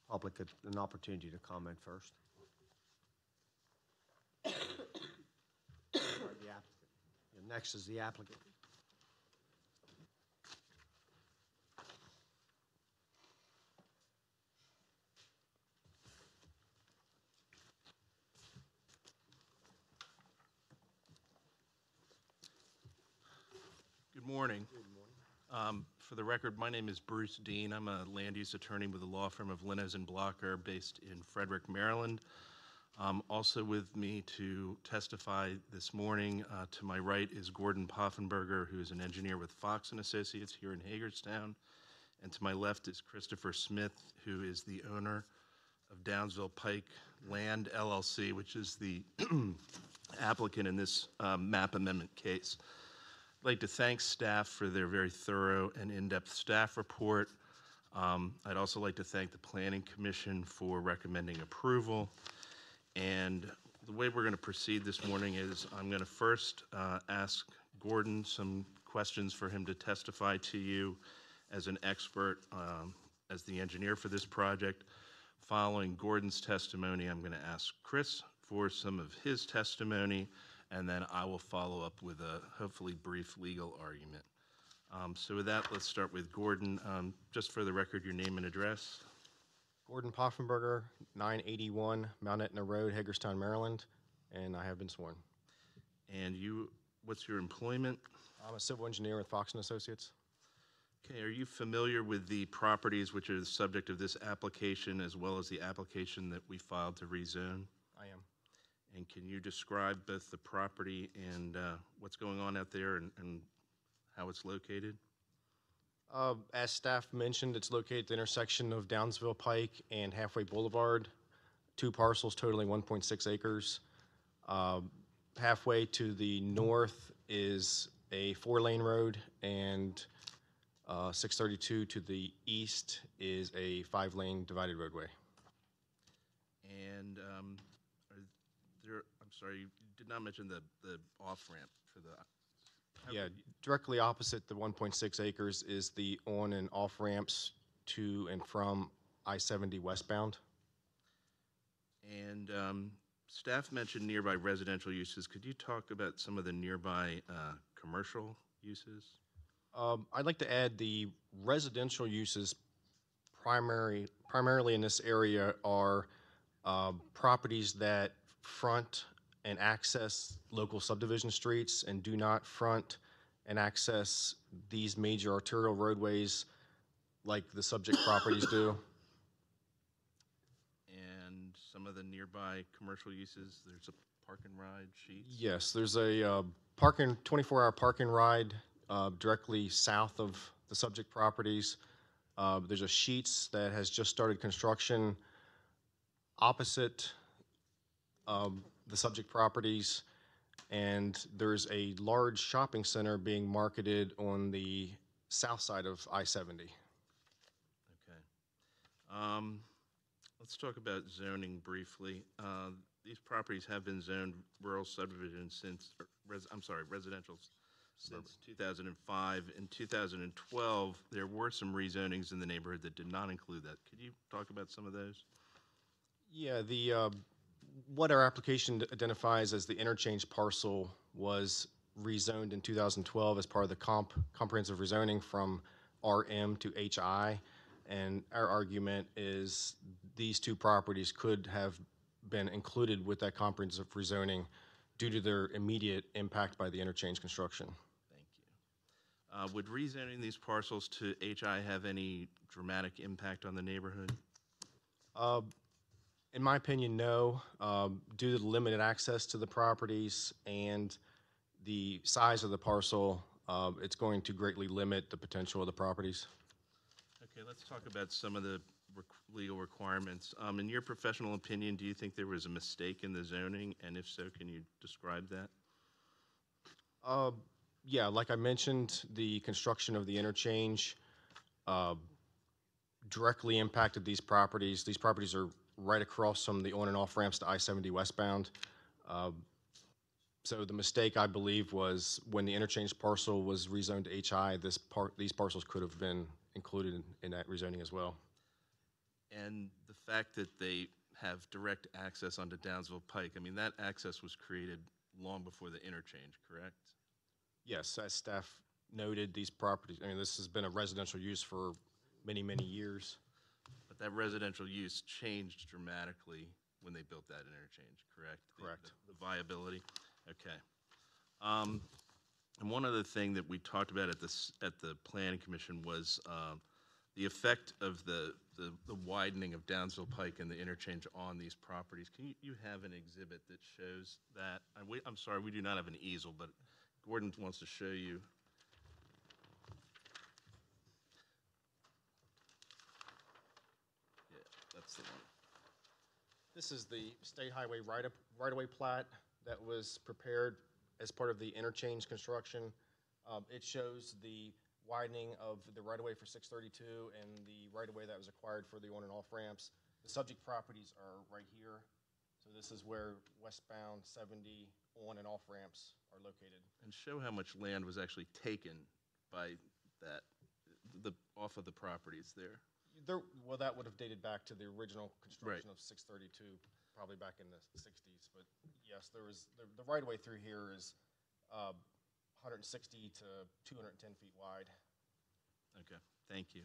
A: public an opportunity to comment first. Or the applicant. And next is the applicant.
G: Good morning. For the record, my name is Bruce Dean. I'm a land use attorney with the law firm of Linnes and Blocker based in Frederick, Maryland. Also with me to testify this morning to my right is Gordon Poffenberger, who is an engineer with Fox & Associates here in Hagerstown. And to my left is Christopher Smith, who is the owner of Downsville Pike Land LLC, which is the applicant in this map amendment case. I'd like to thank staff for their very thorough and in-depth staff report. I'd also like to thank the Planning Commission for recommending approval. And the way we're going to proceed this morning is I'm going to first ask Gordon some questions for him to testify to you as an expert, as the engineer for this project. Following Gordon's testimony, I'm going to ask Chris for some of his testimony, and then I will follow up with a hopefully brief legal argument. So with that, let's start with Gordon. Just for the record, your name and address.
H: Gordon Poffenberger, 981 Mount Etna Road, Hagerstown, Maryland, and I have been sworn.
G: And you, what's your employment?
H: I'm a civil engineer with Fox & Associates.
G: Okay, are you familiar with the properties which are the subject of this application as well as the application that we filed to rezone?
H: I am.
G: And can you describe both the property and what's going on out there and how it's located?
H: As staff mentioned, it's located at the intersection of Downsville Pike and Halfway Boulevard, 2 parcels totaling 1.6 acres. Halfway to the north is a 4-lane road, and 632 to the east is a 5-lane divided roadway.
G: And I'm sorry, you did not mention the off-ramp for the...
H: Yeah, directly opposite the 1.6 acres is the on and off ramps to and from I-70 westbound.
G: And staff mentioned nearby residential uses. Could you talk about some of the nearby commercial uses?
H: I'd like to add the residential uses primarily in this area are properties that front and access local subdivision streets and do not front and access these major arterial roadways like the subject properties do.
G: And some of the nearby commercial uses, there's a park and ride sheets?
H: Yes, there's a 24-hour park and ride directly south of the subject properties. There's a Sheets that has just started construction opposite the subject properties, and there's a large shopping center being marketed on the south side of I-70.
G: Okay. Let's talk about zoning briefly. These properties have been zoned rural subdivision since, residential since 2005. In 2012, there were some rezonings in the neighborhood that did not include that. Could you talk about some of those?
H: Yeah, what our application identifies as the interchange parcel was rezoned in 2012 as part of the comprehensive rezoning from RM to HI, and our argument is these 2 properties could have been included with that comprehensive rezoning due to their immediate impact by the interchange construction.
G: Thank Would rezoning these parcels to HI have any dramatic impact on the neighborhood?
H: In my opinion, no. Due to the limited access to the properties and the size of the parcel, it's going to greatly limit the potential of the properties.
G: Okay, let's talk about some of the legal requirements. In your professional opinion, do you think there was a mistake in the zoning? And if so, can you describe that?
H: Yeah, like I mentioned, the construction of the interchange directly impacted these properties. These properties are right across from the on and off ramps to I-70 westbound. So the mistake, I believe, was when the interchange parcel was rezoned to HI, these parcels could have been included in that rezoning as well.
G: And the fact that they have direct access onto Downsville Pike, I mean, that access was created long before the interchange, correct?
H: Yes, as staff noted, these properties, I mean, this has been a residential use for many, many years.
G: But that residential use changed dramatically when they built that interchange, correct?
H: Correct.
G: The viability, okay. And one other thing that we talked about at the Planning Commission was the effect of the widening of Downsville Pike and the interchange on these properties. Can you have an exhibit that shows that? I'm sorry, we do not have an easel, but Gordon wants to show you. Yeah, that's the one.
H: This is the State Highway right-of-way plat that was prepared as part of the interchange construction. It shows the widening of the right-of-way for 632 and the right-of-way that was acquired for the on and off ramps. The subject properties are right here. So this is where westbound 70 on and off ramps are located.
G: And show how much land was actually taken by that, off of the properties there.
H: Well, that would have dated back to the original construction of 632, probably back in the 60s. But yes, there was the right-of-way through here is 160 to 210 feet wide.
G: Okay, thank you.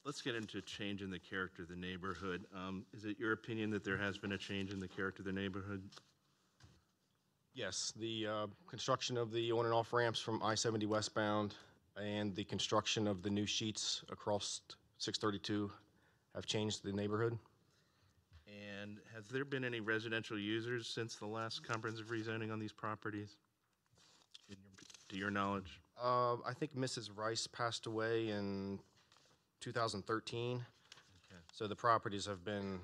G: Let's get into change in the character of the neighborhood. Is it your opinion that there has been a change in the character of the neighborhood?
H: Yes, the construction of the on and off ramps from I-70 westbound and the construction of the new sheets across 632 have changed the neighborhood.
G: And has there been any residential users since the last comprehensive rezoning on these properties, to your knowledge?
H: I think Mrs. Rice passed away in 2013.
G: Okay.
H: So the properties have been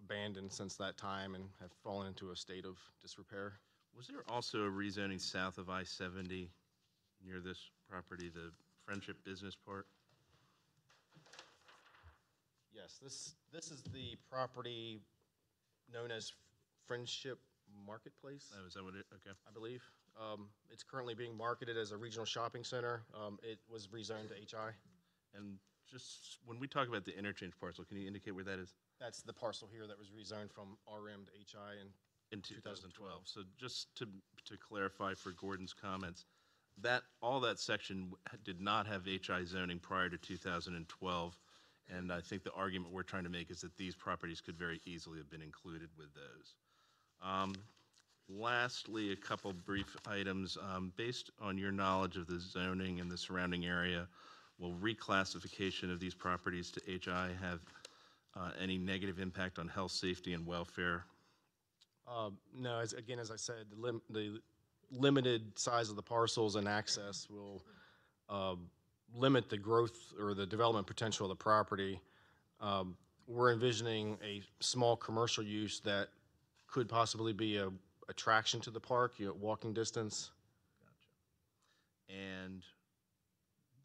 H: abandoned since that time and have fallen into a state of disrepair.
G: Was there also a rezoning south of I-70 near this property, the Friendship Business Park?
H: Yes, this is the property known as Friendship Marketplace.
G: Oh, is that what it, okay.
H: I believe. It's currently being marketed as a regional shopping center. It was rezoned to HI.
G: And just when we talk about the interchange parcel, can you indicate where that is?
H: That's the parcel here that was rezoned from RM to HI
G: In 2012. So just to clarify for Gordon's comments, all that section did not have HI zoning prior to 2012, and I think the argument we're trying to make is that these properties could very easily have been included with those. Lastly, a couple brief items. Based on your knowledge of the zoning and the surrounding area, will reclassification of these properties to HI have any negative impact on health, safety, and welfare?
H: No, as I said, the limited size of the parcels and access will limit the growth or the development potential of the property. We're envisioning a small commercial use that could possibly be a attraction to the park, walking distance.
G: Gotcha. And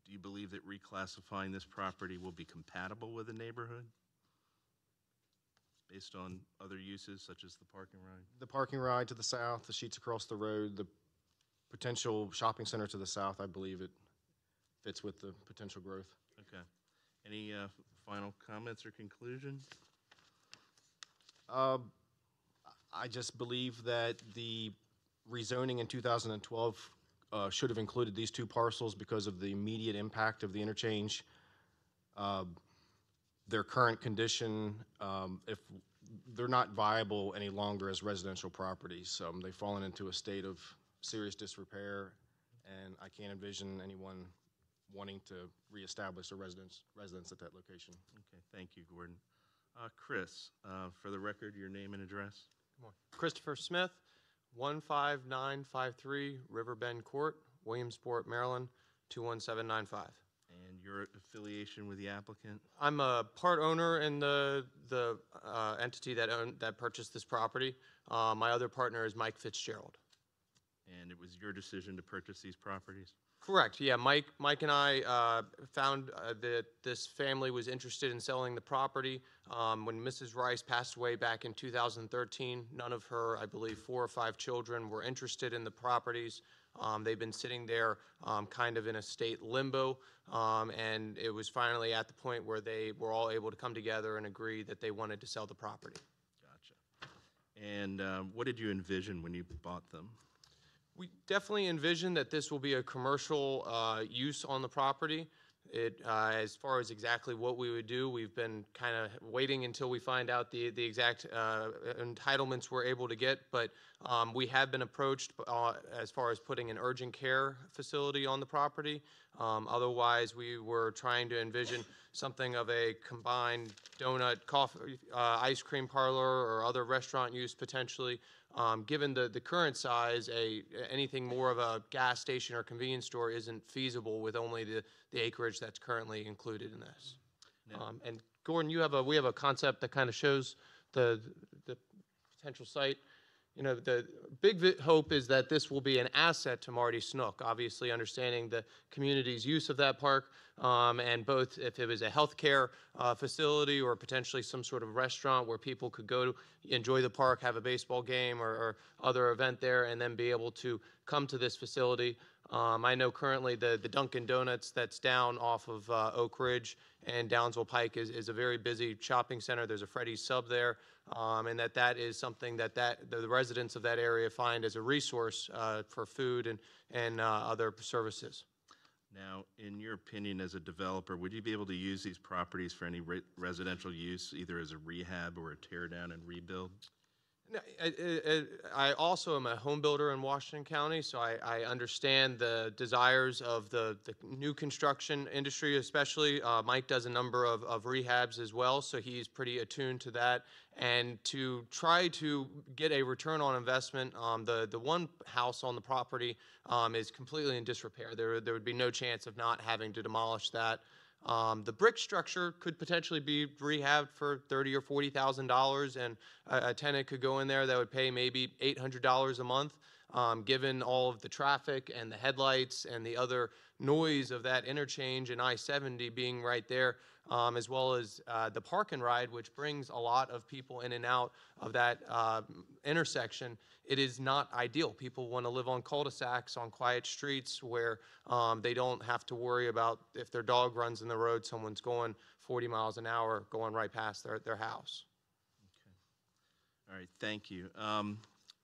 G: do you believe that reclassifying this property will be compatible with the neighborhood based on other uses such as the parking ride?
H: The parking ride to the south, the sheets across the road, the potential shopping center to the south, I believe it fits with the potential growth.
G: Okay. Any final comments or conclusion?
H: I just believe that the rezoning in 2012 should have included these two parcels because of the immediate impact of the interchange. Their current condition, if they're not viable any longer as residential properties, they've fallen into a state of serious disrepair, and I can't envision anyone wanting to reestablish a residence at that location.
G: Okay, thank you, Gordon. Chris, for the record, your name and address?
I: Christopher Smith, 15953 Riverbend Court, Williamsport, Maryland, 21795.
G: And your affiliation with the applicant?
I: I'm a part owner in the entity that purchased this property. My other partner is Mike Fitzgerald.
G: And it was your decision to purchase these properties?
I: Correct. Yeah, Mike and I found that this family was interested in selling the property. When Mrs. Rice passed away back in 2013, none of her, I believe, 4 or 5 children were interested in the properties. They've been sitting there kind of in a state limbo, and it was finally at the point where they were all able to come together and agree that they wanted to sell the property.
G: Gotcha. And what did you envision when you bought them?
I: We definitely envision that this will be a commercial use on the property. As far as exactly what we would do, we've been kind of waiting until we find out the exact entitlements we're able to get, but we have been approached as far as putting an urgent care facility on the property. Otherwise, we were trying to envision something of a combined donut, coffee, ice cream parlor, or other restaurant use potentially. Given the current size, anything more of a gas station or convenience store isn't feasible with only the acreage that's currently included in this. And Gordon, we have a concept that kind of shows the potential site. You know, the big hope is that this will be an asset to Marty Snook, obviously understanding the community's use of that park, and both if it was a healthcare facility or potentially some sort of restaurant where people could go to enjoy the park, have a baseball game or other event there, and then be able to come to this facility. I know currently the Dunkin' Donuts that's down off of Oak Ridge and Downsville Pike is a very busy shopping center. There's a Freddy's Sub there, and that is something that the residents of that area find as a resource for food and other services.
G: Now, in your opinion as a developer, would you be able to use these properties for any residential use, either as a rehab or a tear down and rebuild?
I: I also am a home builder in Washington County, so I understand the desires of the new construction industry, especially. Mike does a number of rehabs as well, so he's pretty attuned to that. And to try to get a return on investment, the one house on the property is completely in disrepair. There would be no chance of not having to demolish that. The brick structure could potentially be rehabbed for $30,000 or $40,000, and a tenant could go in there that would pay maybe $800 a month. Given all of the traffic and the headlights and the other noise of that interchange and I-70 being right there, as well as the park and ride, which brings a lot of people in and out of that intersection, it is not ideal. People want to live on cul-de-sacs, on quiet streets where they don't have to worry about if their dog runs in the road, someone's going 40 miles an hour going right past their house.
G: Okay. All right, thank you.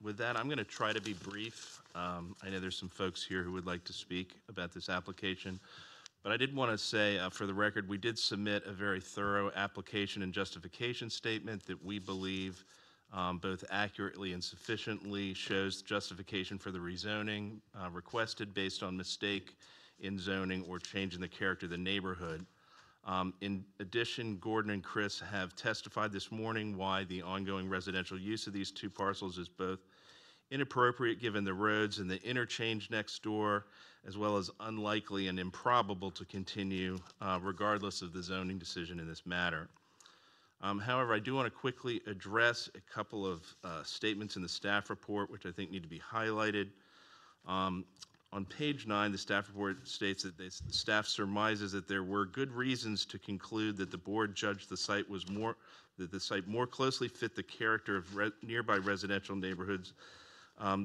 G: With that, I'm going to try to be brief. I know there's some folks here who would like to speak about this application, but I did want to say, for the record, we did submit a very thorough application and justification statement that we believe both accurately and sufficiently shows justification for the rezoning requested based on mistake in zoning or change in the character of the neighborhood. In addition, Gordon and Chris have testified this morning why the ongoing residential use of these two parcels is both inappropriate given the roads and the interchange next door, as well as unlikely and improbable to continue regardless of the zoning decision in this matter. However, I do want to quickly address a couple of statements in the staff report which I think need to be highlighted. On page 9, the staff report states that the staff surmises that there were good reasons to conclude that the board judged the site more closely fit the character of nearby residential neighborhoods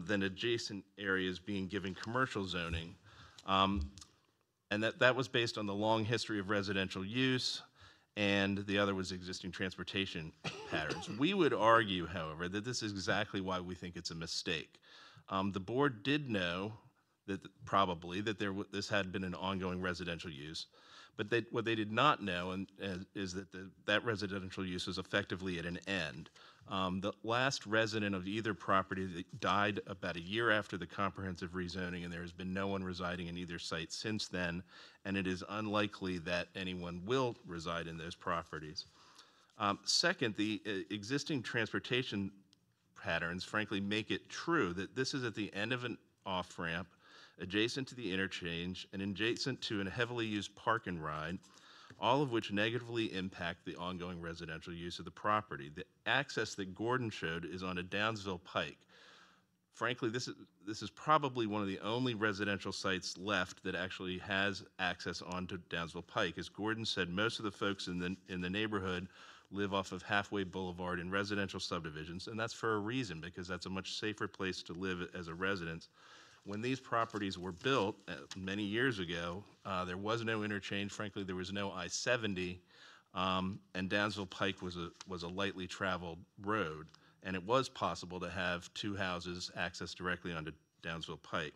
G: than adjacent areas being given commercial zoning. And that was based on the long history of residential use, and the other was existing transportation patterns. We would argue, however, that this is exactly why we think it's a mistake. The board did know that probably that this had been an ongoing residential use. But what they did not know is that that residential use was effectively at an end. The last resident of either property died about a year after the comprehensive rezoning, and there has been no one residing in either site since then, and it is unlikely that anyone will reside in those properties. Second, the existing transportation patterns frankly make it true that this is at the end of an off-ramp, adjacent to the interchange, and adjacent to a heavily used park and ride, all of which negatively impact the ongoing residential use of the property. The access that Gordon showed is on a Downsville Pike. Frankly, this is probably one of the only residential sites left that actually has access onto Downsville Pike. As Gordon said, most of the folks in the neighborhood live off of Halfway Boulevard in residential subdivisions, and that's for a reason, because that's a much safer place to live as a resident. When these properties were built many years ago, there was no interchange. Frankly, there was no I-70, and Downsville Pike was a lightly traveled road, and it was possible to have two houses access directly onto Downsville Pike.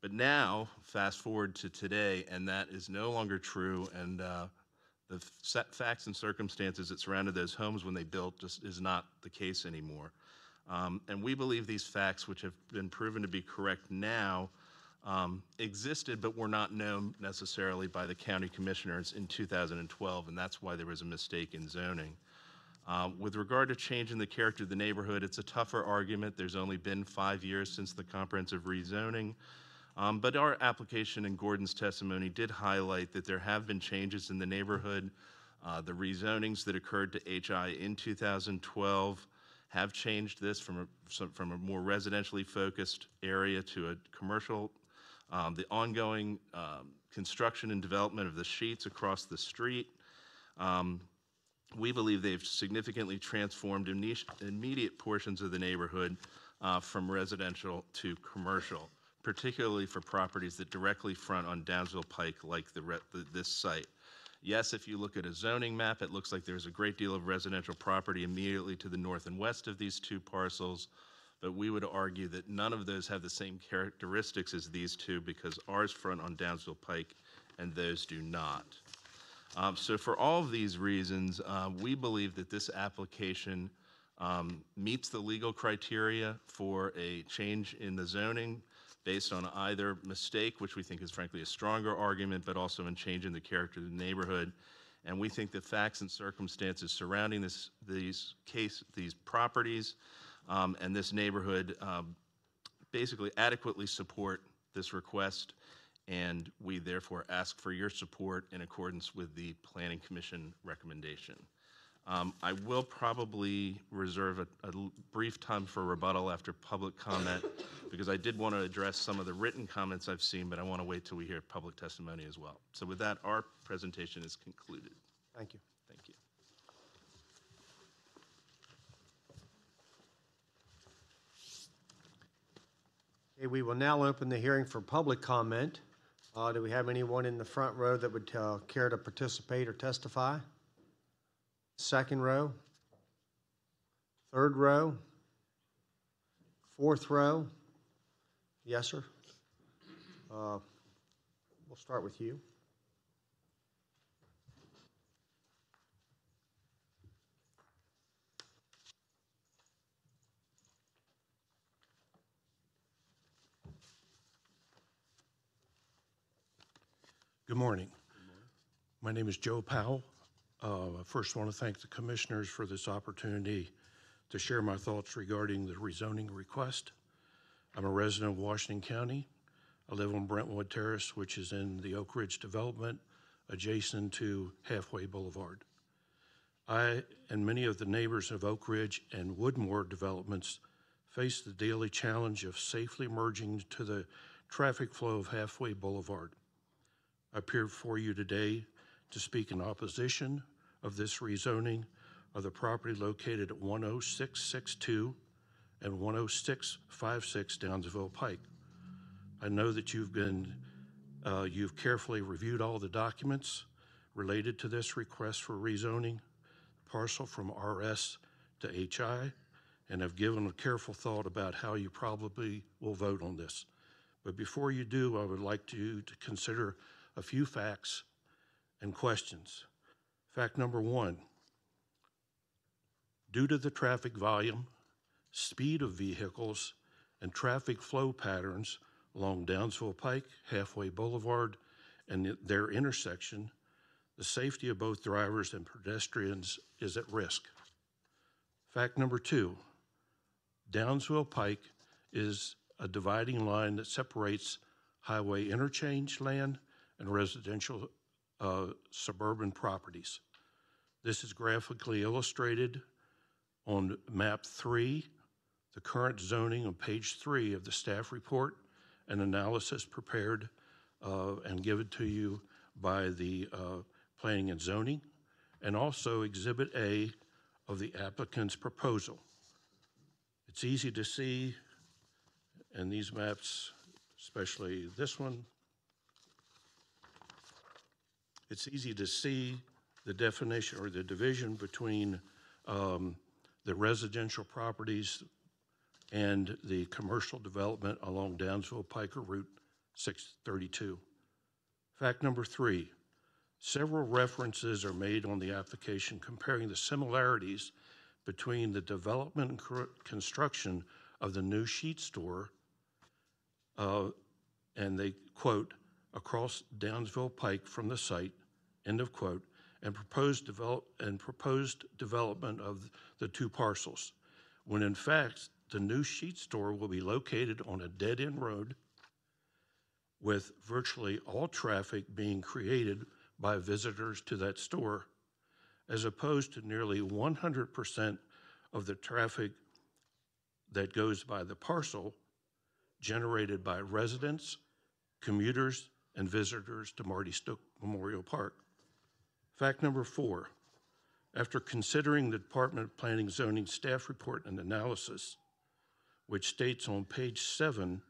G: But now, fast forward to today, and that is no longer true, and the facts and circumstances that surrounded those homes when they built just is not the case anymore. And we believe these facts, which have been proven to be correct now, existed but were not known necessarily by the county commissioners in 2012, and that's why there was a mistake in zoning. With regard to changing the character of the neighborhood, it's a tougher argument. There's only been 5 years since the comprehensive rezoning. But our application and Gordon's testimony did highlight that there have been changes in the neighborhood. The rezonings that occurred to HI in 2012 have changed this from a more residentially focused area to a commercial. The ongoing construction and development of the sheets across the street, we believe they've significantly transformed immediate portions of the neighborhood from residential to commercial, particularly for properties that directly front on Downsville Pike like this site. Yes, if you look at a zoning map, it looks like there's a great deal of residential property immediately to the north and west of these two parcels, but we would argue that none of those have the same characteristics as these two, because ours front on Downsville Pike and those do not. So for all of these reasons, we believe that this application meets the legal criteria for a change in the zoning based on either mistake, which we think is frankly a stronger argument, but also in changing the character of the neighborhood. And we think the facts and circumstances surrounding these properties and this neighborhood basically adequately support this request, and we therefore ask for your support in accordance with the Planning Commission recommendation. I will probably reserve a brief time for rebuttal after public comment, because I did want to address some of the written comments I've seen, but I want to wait till we hear public testimony as well. So with that, our presentation is concluded.
A: Thank you.
G: Thank you.
A: Okay, we will now open the hearing for public comment. Do we have anyone in the front row that would care to participate or testify? Second row, third row, fourth row. Yes, sir. We'll start with you.
J: Good morning. My name is Joe Powell. I first want to thank the commissioners for this opportunity to share my thoughts regarding the rezoning request. I'm a resident of Washington County. I live on Brentwood Terrace, which is in the Oak Ridge development, adjacent to Halfway Boulevard. I and many of the neighbors of Oak Ridge and Woodmore developments face the daily challenge of safely merging to the traffic flow of Halfway Boulevard. I appear before you today to speak in opposition of this rezoning of the property located at 10662 and 10656 Downsville Pike. I know that you've carefully reviewed all the documents related to this request for rezoning parcel from RS to HI, and have given a careful thought about how you probably will vote on this. But before you do, I would like you to consider a few facts and questions. Fact number one, due to the traffic volume, speed of vehicles, and traffic flow patterns along Downsville Pike, Halfway Boulevard, and their intersection, the safety of both drivers and pedestrians is at risk. Fact number two, Downsville Pike is a dividing line that separates highway interchange land and residential suburban properties. This is graphically illustrated on map 3, the current zoning on page 3 of the staff report, an analysis prepared and given to you by the Planning and Zoning, and also Exhibit A of the applicant's proposal. It's easy to see, and these maps, especially this one, it's easy to see the definition or the division between the residential properties and the commercial development along Downsville Pike Route 632. Fact number three, several references are made on the application comparing the similarities between the development and construction of the new sheet store, and they quote, across Downsville Pike from the site, end of quote, and proposed development of the two parcels, when in fact the new sheet store will be located on a dead-end road with virtually all traffic being created by visitors to that store, as opposed to nearly 100% of the traffic that goes by the parcel generated by residents, commuters, and visitors to Marty Stook Memorial Park. Fact number four, after considering the Department of Planning Zoning staff report and analysis, which states on page 7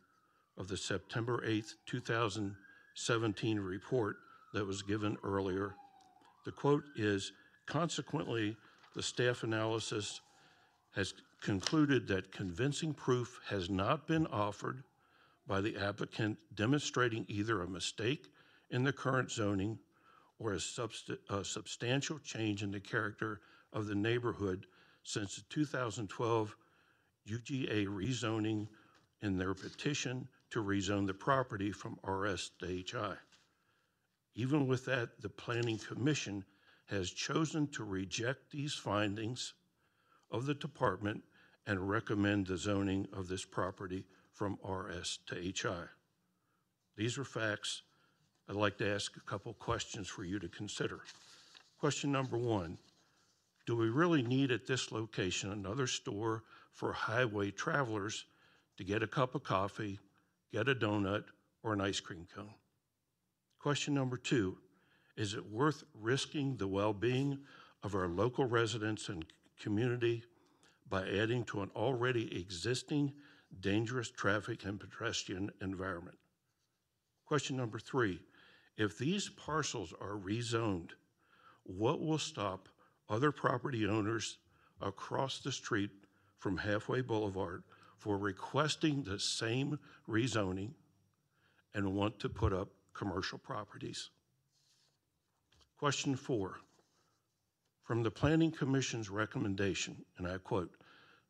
J: of the September 8th, 2017 report that was given earlier, the quote is, consequently, the staff analysis has concluded that convincing proof has not been offered by the applicant demonstrating either a mistake in the current zoning or a substantial change in the character of the neighborhood since the 2012 UGA rezoning in their petition to rezone the property from RS to HI. Even with that, the Planning Commission has chosen to reject these findings of the department and recommend the zoning of this property from RS to HI. These are facts. I'd like to ask a couple questions for you to consider. Question number one, do we really need at this location another store for highway travelers to get a cup of coffee, get a donut, or an ice cream cone? Question number two, is it worth risking the well-being of our local residents and community by adding to an already existing dangerous traffic and pedestrian environment? Question number three, if these parcels are rezoned, what will stop other property owners across the street from Halfway Boulevard for requesting the same rezoning and want to put up commercial properties? Question four, from the Planning Commission's recommendation, and I quote,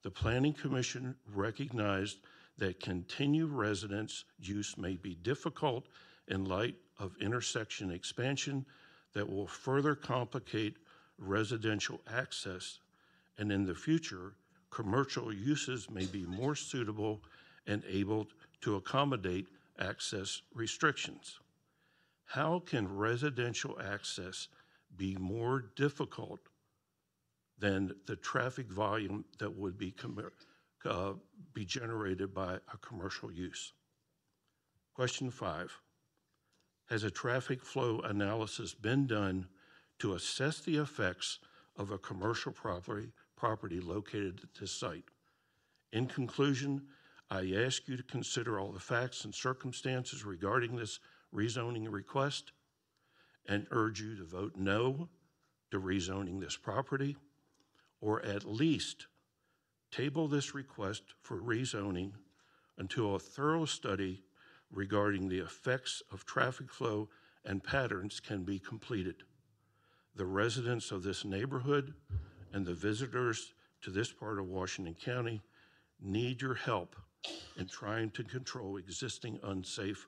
J: the Planning Commission recognized that continued residence use may be difficult in light of intersection expansion that will further complicate residential access, and in the future, commercial uses may be more suitable and able to accommodate access restrictions. How can residential access be more difficult than the traffic volume that would be generated by a commercial use? Question five, has a traffic flow analysis been done to assess the effects of a commercial property located at this site? In conclusion, I ask you to consider all the facts and circumstances regarding this rezoning request and urge you to vote no to rezoning this property, or at least table this request for rezoning until a thorough study regarding the effects of traffic flow and patterns can be completed. The residents of this neighborhood and the visitors to this part of Washington County need your help in trying to control existing unsafe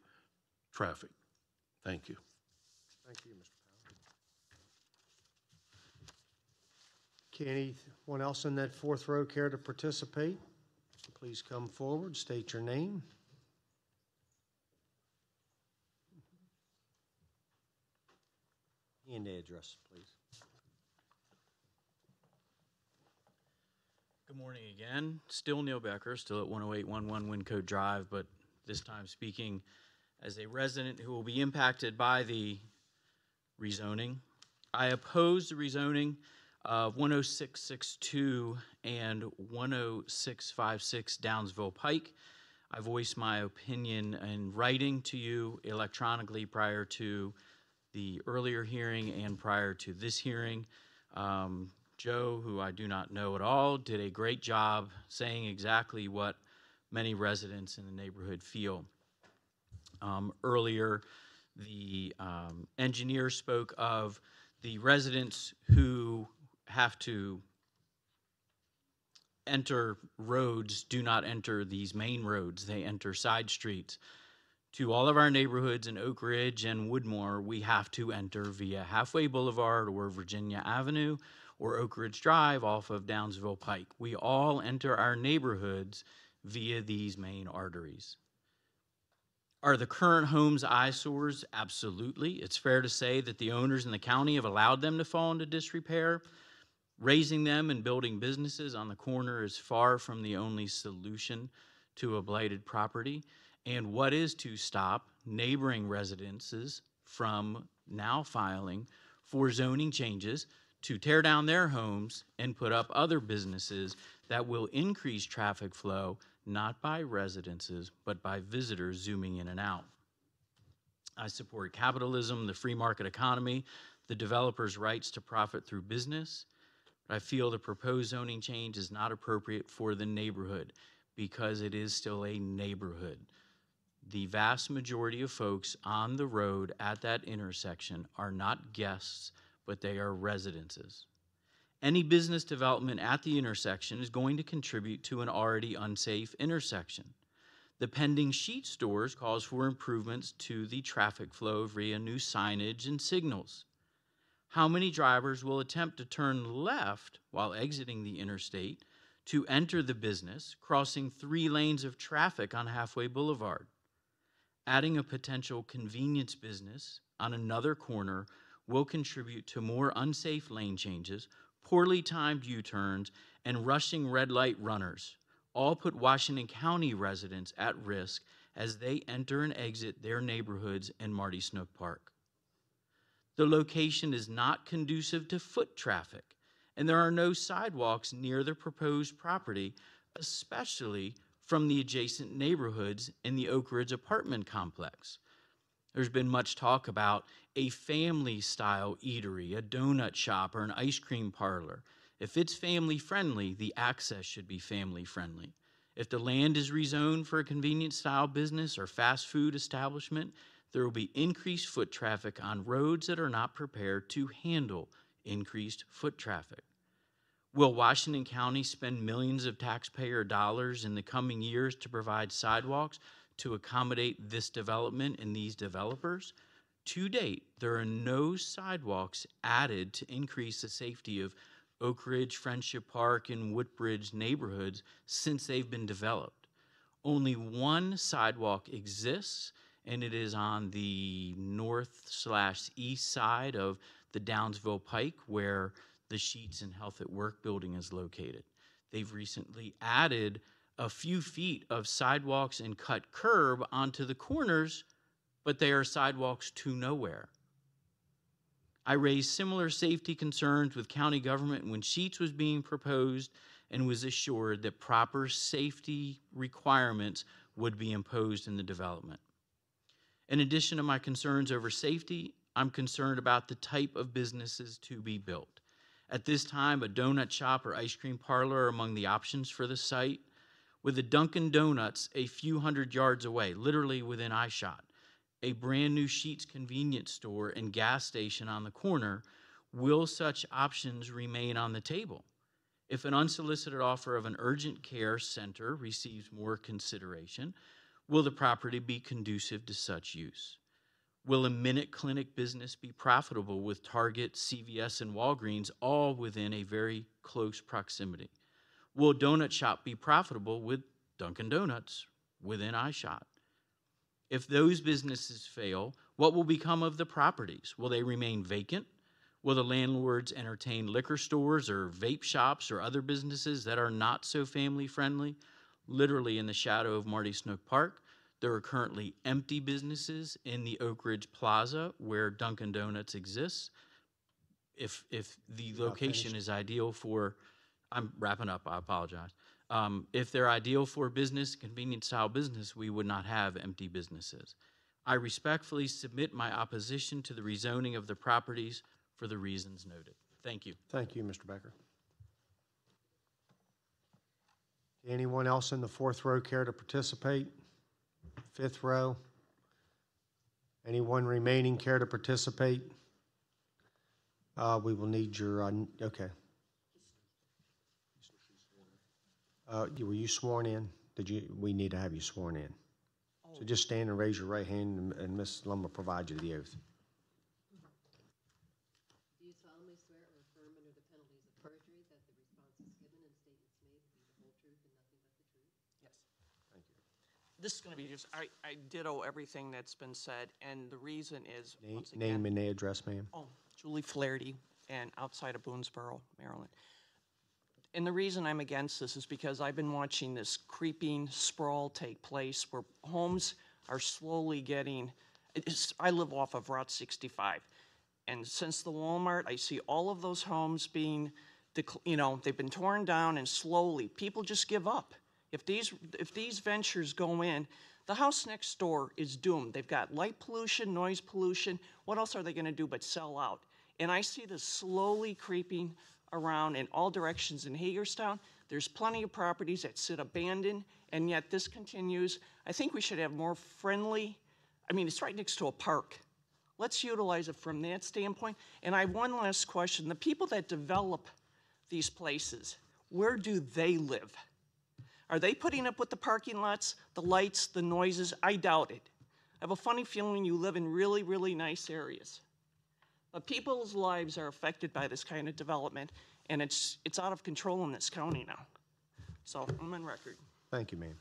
J: traffic. Thank you.
A: Thank you, Mr. Powell. Can anyone else in that fourth row care to participate? Please come forward, state your name.
K: And the address, please.
R: Good morning again. Still Neil Becker, still at 10811 Winco Drive, but this time speaking as a resident who will be impacted by the rezoning. I oppose the rezoning of 10662 and 10656 Downsville Pike. I voiced my opinion in writing to you electronically prior to the earlier hearing and prior to this hearing. Joe, who I do not know at all, did a great job saying exactly what many residents in the neighborhood feel. Earlier, the engineer spoke of the residents who have to enter roads, do not enter these main roads, they enter side streets. To all of our neighborhoods in Oak Ridge and Woodmore, we have to enter via Halfway Boulevard or Virginia Avenue or Oak Ridge Drive off of Downsville Pike. We all enter our neighborhoods via these main arteries. Are the current homes eyesores? Absolutely. It's fair to say that the owners in the county have allowed them to fall into disrepair. Raising them and building businesses on the corner is far from the only solution to a blighted property. And what is to stop neighboring residences from now filing for zoning changes to tear down their homes and put up other businesses that will increase traffic flow, not by residences, but by visitors zooming in and out? I support capitalism, the free market economy, the developer's rights to profit through business. But I feel the proposed zoning change is not appropriate for the neighborhood because it is still a neighborhood. The vast majority of folks on the road at that intersection are not guests, but they are residences. Any business development at the intersection is going to contribute to an already unsafe intersection. The pending Sheet Stores calls for improvements to the traffic flow via new signage and signals. How many drivers will attempt to turn left while exiting the interstate to enter the business, crossing 3 lanes of traffic on Halfway Boulevard? Adding a potential convenience business on another corner will contribute to more unsafe lane changes, poorly timed U-turns, and rushing red light runners, all put Washington County residents at risk as they enter and exit their neighborhoods in Marty Snook Park. The location is not conducive to foot traffic, and there are no sidewalks near the proposed property, especially from the adjacent neighborhoods in the Oak Ridge apartment complex. There's been much talk about a family-style eatery, a donut shop, or an ice cream parlor. If it's family-friendly, the access should be family-friendly. If the land is rezoned for a convenience-style business or fast food establishment, there will be increased foot traffic on roads that are not prepared to handle increased foot traffic. Will Washington County spend millions of taxpayer dollars in the coming years to provide sidewalks to accommodate this development and these developers? To date, there are no sidewalks added to increase the safety of Oak Ridge, Friendship Park, and Woodbridge neighborhoods since they've been developed. Only one sidewalk exists, and it is on the north/east side of the Downsville Pike, where the Sheets and Health at Work building is located. They've recently added a few feet of sidewalks and cut curb onto the corners, but they are sidewalks to nowhere. I raised similar safety concerns with county government when Sheets was being proposed and was assured that proper safety requirements would be imposed in the development. In addition to my concerns over safety, I'm concerned about the type of businesses to be built. At this time, a donut shop or ice cream parlor are among the options for the site. with a Dunkin' Donuts a few hundred yards away, literally within eyeshot, a brand new Sheetz convenience store and gas station on the corner, will such options remain on the table? If an unsolicited offer of an urgent care center receives more consideration, will the property be conducive to such use? Will a Minute Clinic business be profitable with Target, CVS, and Walgreens all within a very close proximity? Will a donut shop be profitable with Dunkin' Donuts within eyeshot? If those businesses fail, what will become of the properties? Will they remain vacant? Will the landlords entertain liquor stores or vape shops or other businesses that are not so family friendly? Literally in the shadow of Marty Snook Park, there are currently empty businesses in the Oak Ridge Plaza where Dunkin' Donuts exists. If the location is ideal for, I'm wrapping up, I apologize. If they're ideal for business, convenience style business, we would not have empty businesses. I respectfully submit my opposition to the rezoning of the properties for the reasons noted. Thank you.
A: Thank you, Mr. Becker. Anyone else in the fourth row care to participate? Fifth row? Anyone remaining care to participate? We will need your, okay. Were you sworn in? We need to have you sworn in. So just stand and raise your right hand and Ms. Lum will provide you the oath.
L: Do you solemnly swear or affirm under the penalties of perjury that the responses given and statements made will be the whole truth and nothing but the truth?
P: Yes. This is going to be just, I ditto everything that's been said, and the reason is, once again.
A: Name and address, ma'am.
P: Oh, Julie Flaherty, and outside of Boonesboro, Maryland. And the reason I'm against this is because I've been watching this creeping sprawl take place where homes are slowly getting, I live off of Route 65. And since the Walmart, I see all of those homes being, they've been torn down, and slowly people just give up. If these ventures go in, the house next door is doomed. They've got light pollution, noise pollution. What else are they going to do but sell out? And I see this slowly creeping around in all directions in Hagerstown. There's plenty of properties that sit abandoned, and yet this continues. I think we should have more friendly, it's right next to a park. Let's utilize it from that standpoint. And I have one last question. The people that develop these places, where do they live? Are they putting up with the parking lots, the lights, the noises? I doubt it. I have a funny feeling you live in really, really nice areas. But people's lives are affected by this kind of development, and it's out of control in this county now. So I'm on record.
A: Thank you, ma'am.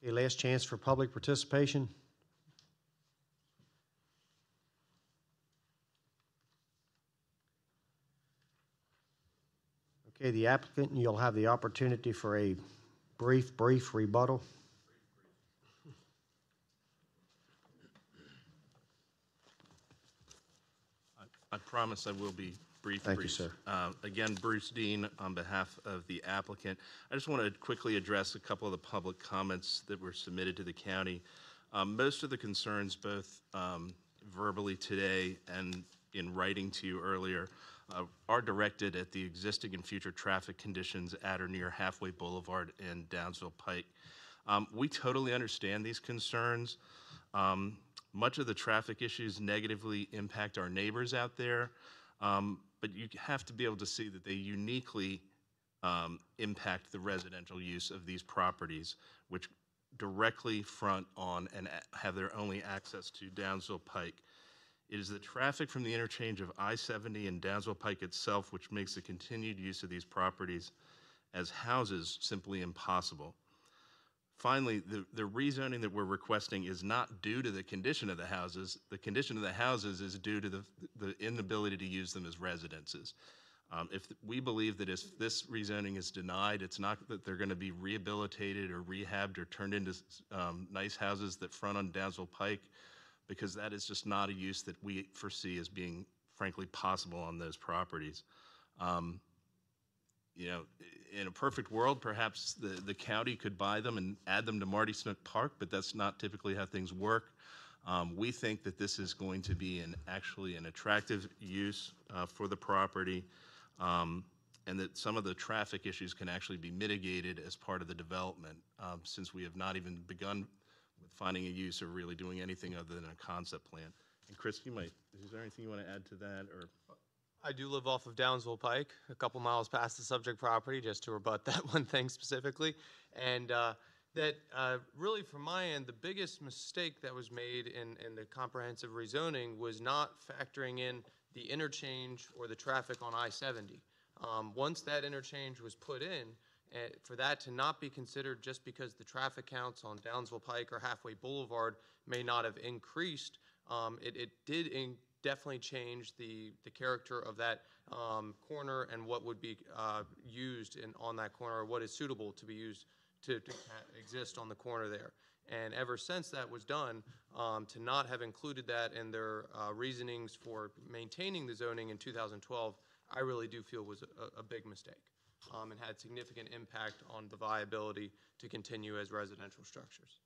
A: Okay, last chance for public participation. Okay, the applicant, you'll have the opportunity for a brief rebuttal.
G: I promise I will be brief.
A: Thank you, sir.
G: Again, Bruce Dean on behalf of the applicant. I just want to quickly address a couple of the public comments that were submitted to the county. Most of the concerns, both verbally today and in writing to you earlier, are directed at the existing and future traffic conditions at or near Halfway Boulevard and Downsville Pike. We totally understand these concerns. Much of the traffic issues negatively impact our neighbors out there, but you have to be able to see that they uniquely impact the residential use of these properties, which directly front on and have their only access to Downsville Pike. It is the traffic from the interchange of I-70 and Downsville Pike itself which makes the continued use of these properties as houses simply impossible. Finally, the rezoning that we're requesting is not due to the condition of the houses. The condition of the houses is due to the inability to use them as residences. We believe that if this rezoning is denied, it's not that they're going to be rehabilitated or rehabbed or turned into nice houses that front on Downsville Pike, because that is just not a use that we foresee as being, frankly, possible on those properties. In a perfect world, perhaps the county could buy them and add them to Marty Snook Park, but that's not typically how things work. We think that this is going to be actually an attractive use for the property. and that some of the traffic issues can actually be mitigated as part of the development, since we have not even begun with finding a use or really doing anything other than a concept plan. And Chris, is there anything you want to add to that, or?
I: I do live off of Downsville Pike, a couple miles past the subject property, just to rebut that one thing specifically. And really, from my end, the biggest mistake that was made in the comprehensive rezoning was not factoring in the interchange or the traffic on I-70. Once that interchange was put in, for that to not be considered just because the traffic counts on Downsville Pike or Halfway Boulevard may not have increased, it did definitely change the character of that corner and what would be used on that corner, or what is suitable to be used to exist on the corner there. And ever since that was done, to not have included that in their reasonings for maintaining the zoning in 2012, I really do feel was a big mistake, and had significant impact on the viability to continue as residential structures.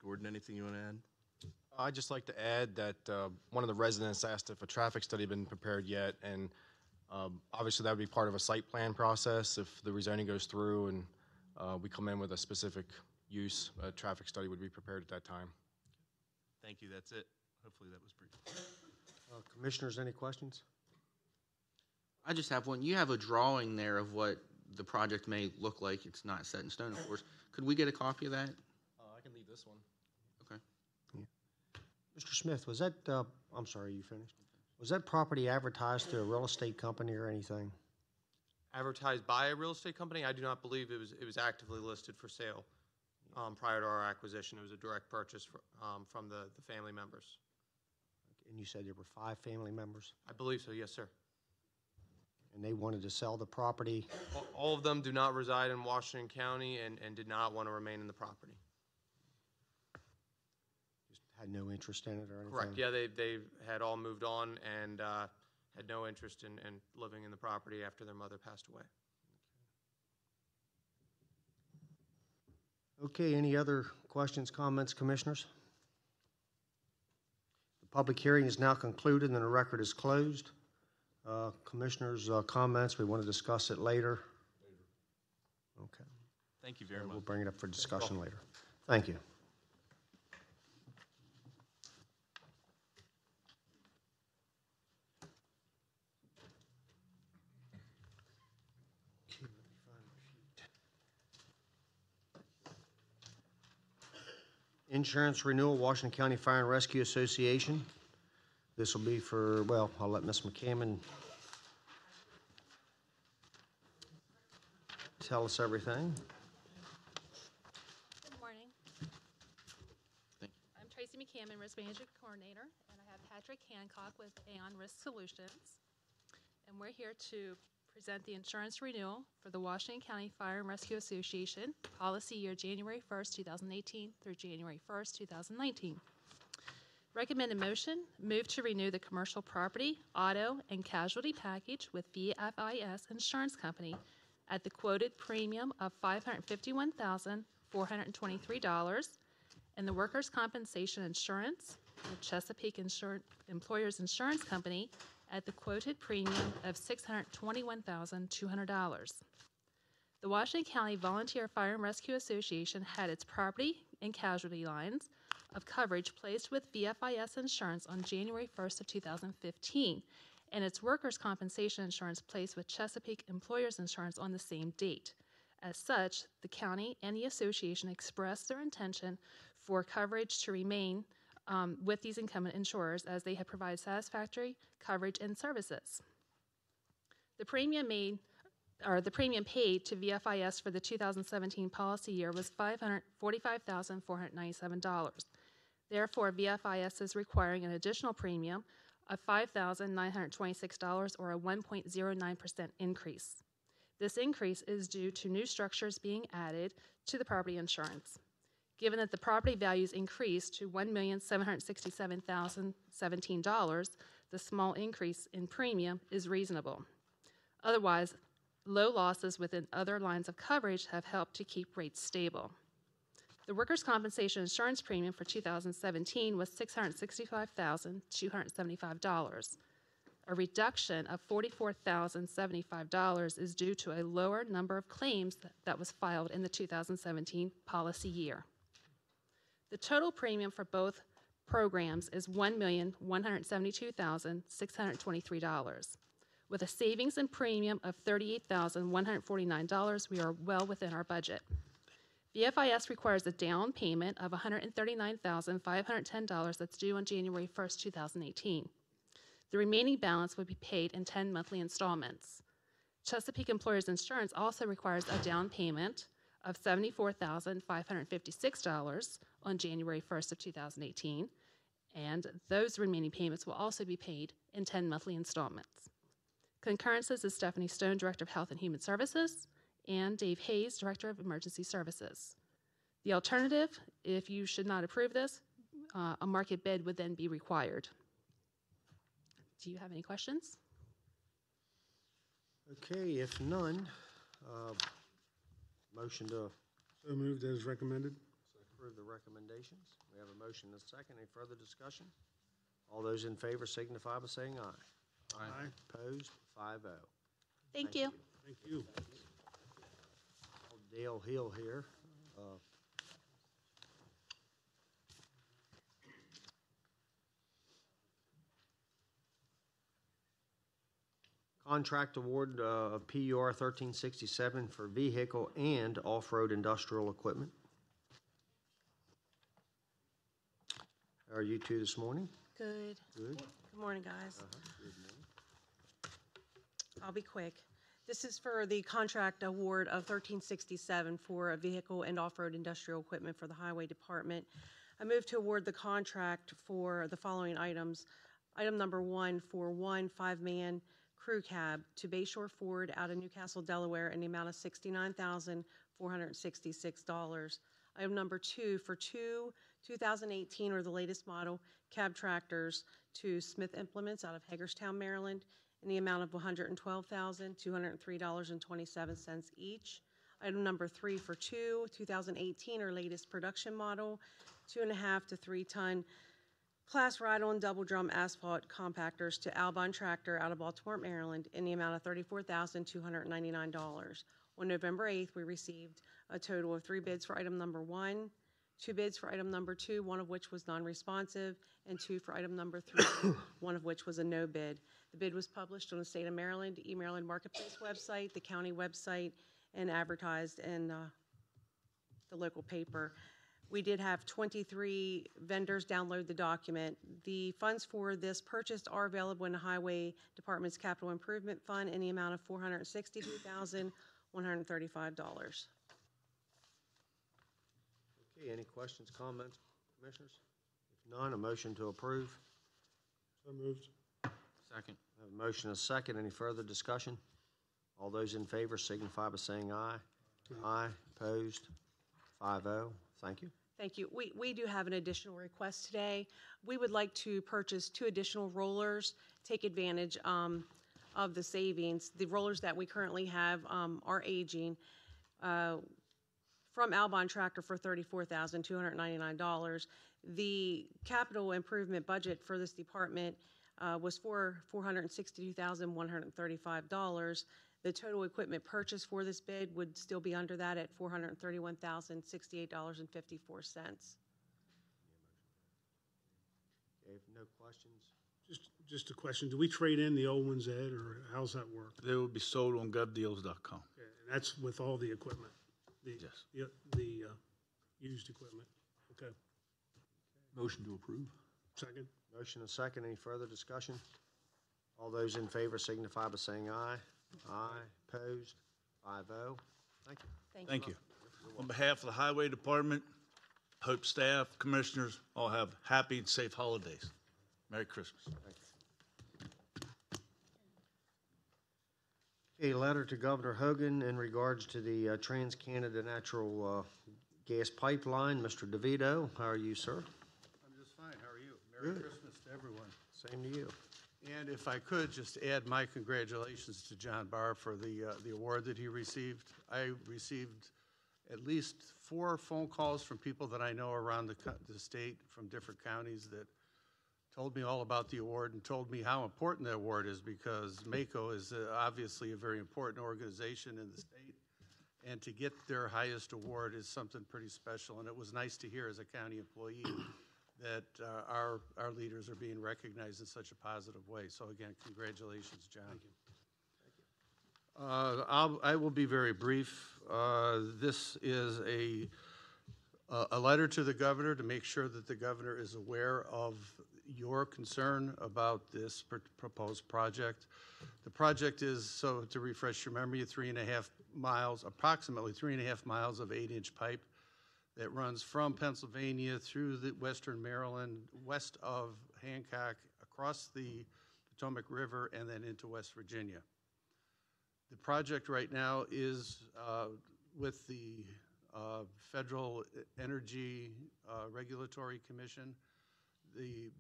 G: Gordon, anything you want to add?
H: I'd just like to add that one of the residents asked if a traffic study had been prepared yet, and obviously that would be part of a site plan process. If the rezoning goes through and we come in with a specific use, a traffic study would be prepared at that time.
G: Thank you, that's it. Hopefully that was brief.
A: Commissioners, any questions?
E: I just have one. You have a drawing there of what the project may look like. It's not set in stone, of course. Could we get a copy of that?
H: I can leave this one.
E: Okay.
A: Mr. Smith, was that, I'm sorry, you finished? Was that property advertised to a real estate company or anything?
I: Advertised by a real estate company? I do not believe it was actively listed for sale prior to our acquisition. It was a direct purchase from the family members.
A: And you said there were 5 family members?
I: I believe so, yes, sir.
A: And they wanted to sell the property?
I: All of them do not reside in Washington County and did not want to remain in the property.
A: Just had no interest in it or anything?
I: Correct. Yeah, they had all moved on and had no interest in living in the property after their mother passed away.
A: Okay, any other questions, comments, commissioners? The public hearing is now concluded and the record is closed. Commissioners' comments, we want to discuss it later? Okay.
G: Thank you very much.
A: We'll bring it up for discussion later. Thank you. Insurance Renewal, Washington County Fire and Rescue Association. This will be for, well, I'll let Ms. McCammon tell us everything.
K: Good morning. I'm Tracy McCammon, Risk Management Coordinator, and I have Patrick Hancock with Aon Risk Solutions. And we're here to present the insurance renewal for the Washington County Fire and Rescue Association, policy year January 1st, 2018 through January 1st, 2019. Recommended motion, move to renew the commercial property, auto, and casualty package with VFIS Insurance Company at the quoted premium of $551,423, and the workers' compensation insurance with Chesapeake Employers Insurance Company at the quoted premium of $621,200. The Washington County Volunteer Fire and Rescue Association had its property and casualty lines of coverage placed with VFIS insurance on January 1st of 2015, and its workers' compensation insurance placed with Chesapeake Employers Insurance on the same date. As such, the county and the association expressed their intention for coverage to remain with these incumbent insurers as they have provided satisfactory coverage and services. The premium paid to VFIS for the 2017 policy year was $545,497. Therefore, VFIS is requiring an additional premium of $5,926, or a 1.09% increase. This increase is due to new structures being added to the property insurance. Given that the property values increased to $1,767,017, the small increase in premium is reasonable. Otherwise, low losses within other lines of coverage have helped to keep rates stable. The workers' compensation insurance premium for 2017 was $665,275. A reduction of $44,075 is due to a lower number of claims that was filed in the 2017 policy year. The total premium for both programs is $1,172,623. With a savings in premium of $38,149, we are well within our budget. VFIS requires a down payment of $139,510 that's due on January 1st, 2018. The remaining balance would be paid in 10 monthly installments. Chesapeake Employers Insurance also requires a down payment of $74,556 on January 1st of 2018, and those remaining payments will also be paid in 10 monthly installments. Concurrences is Stephanie Stone, Director of Health and Human Services, and Dave Hayes, Director of Emergency Services. The alternative, if you should not approve this, a market bid would then be required. Do you have any questions?
A: Okay, if none, motion to
B: So moved as recommended.
A: approve the recommendations. We have a motion and a second. Any further discussion? All those in favor signify by saying aye.
B: Aye.
A: Opposed? 5-0.
K: Thank you.
B: Thank you.
A: Dale Hill here. Contract award of PUR 1367 for vehicle and off-road industrial equipment. How are you two this morning?
M: Good.
A: Good.
M: Good morning, guys.
A: Good morning.
M: I'll be quick. This is for the contract award of 1367 for a vehicle and off-road industrial equipment for the Highway Department. I move to award the contract for the following items. Item number 1 for one 5-man crew cab to Bayshore Ford out of Newcastle, Delaware in the amount of $69,466. Item number 2 for two 2018 or the latest model cab tractors to Smith Implements out of Hagerstown, Maryland in the amount of $112,203.27 each. Item number 3 for two 2018 or latest production model 2.5 to 3 ton class ride-on double drum asphalt compactors to Albon Tractor out of Baltimore, Maryland in the amount of $34,299. On November 8th, we received a total of 3 bids for item number 1, 2 bids for item number 2, one of which was non-responsive, and 2 for item number 3, one of which was a no bid. The bid was published on the State of Maryland, eMaryland Marketplace website, the county website, and advertised in the local paper. We did have 23 vendors download the document. The funds for this purchase are available in the Highway Department's Capital Improvement Fund in the amount of $462,135.
A: Okay, any questions, comments, commissioners? If none, a motion to approve.
B: So moved.
E: Second.
A: I have a motion and a second. Any further discussion? All those in favor signify by saying aye. Aye. Opposed? 5-0. Thank you.
M: Thank you. We do have an additional request today. We would like to purchase 2 additional rollers, take advantage of the savings. The rollers that we currently have are aging. From Albon Tractor for $34,299. The capital improvement budget for this department was for $462,135. The total equipment purchase for this bid would still be under that at $431,068.54.
A: Okay, no questions?
B: Just a question. Do we trade in the old ones, Ed, or how's that work?
N: They will be sold on guvdeals.com.
B: Okay, and that's with all the equipment?
N: Yes.
B: The used equipment. Okay.
D: Motion to approve.
B: Second.
A: Motion and second. Any further discussion? All those in favor signify by saying aye. Aye. Opposed? 5-0. Thank you.
N: Thank you. On behalf of the Highway Department, hope staff, commissioners all have happy and safe holidays. Merry Christmas.
A: Thank you. A letter to Governor Hogan in regards to the TransCanada natural gas pipeline. Mr. DeVito, how are you, sir?
W: I'm just fine. How are you? Merry
A: Good.
W: Christmas to everyone.
A: Same to you.
W: And if I could, just add my congratulations to John Barr for the award that he received. I received at least 4 phone calls from people that I know around the state from different counties that told me all about the award and told me how important that award is, because MACO is obviously a very important organization in the state. And to get their highest award is something pretty special. And it was nice to hear as a county employee that our leaders are being recognized in such a positive way. So again, congratulations, John. Thank you. I will be very brief. This is a letter to the governor to make sure that the governor is aware of your concern about this proposed project. The project is, so to refresh your memory, 3.5 miles, approximately 3.5 miles of 8-inch pipe that runs from Pennsylvania through the western Maryland, west of Hancock, across the Potomac River, and then into West Virginia. The project right now is with the Federal Energy Regulatory Commission. The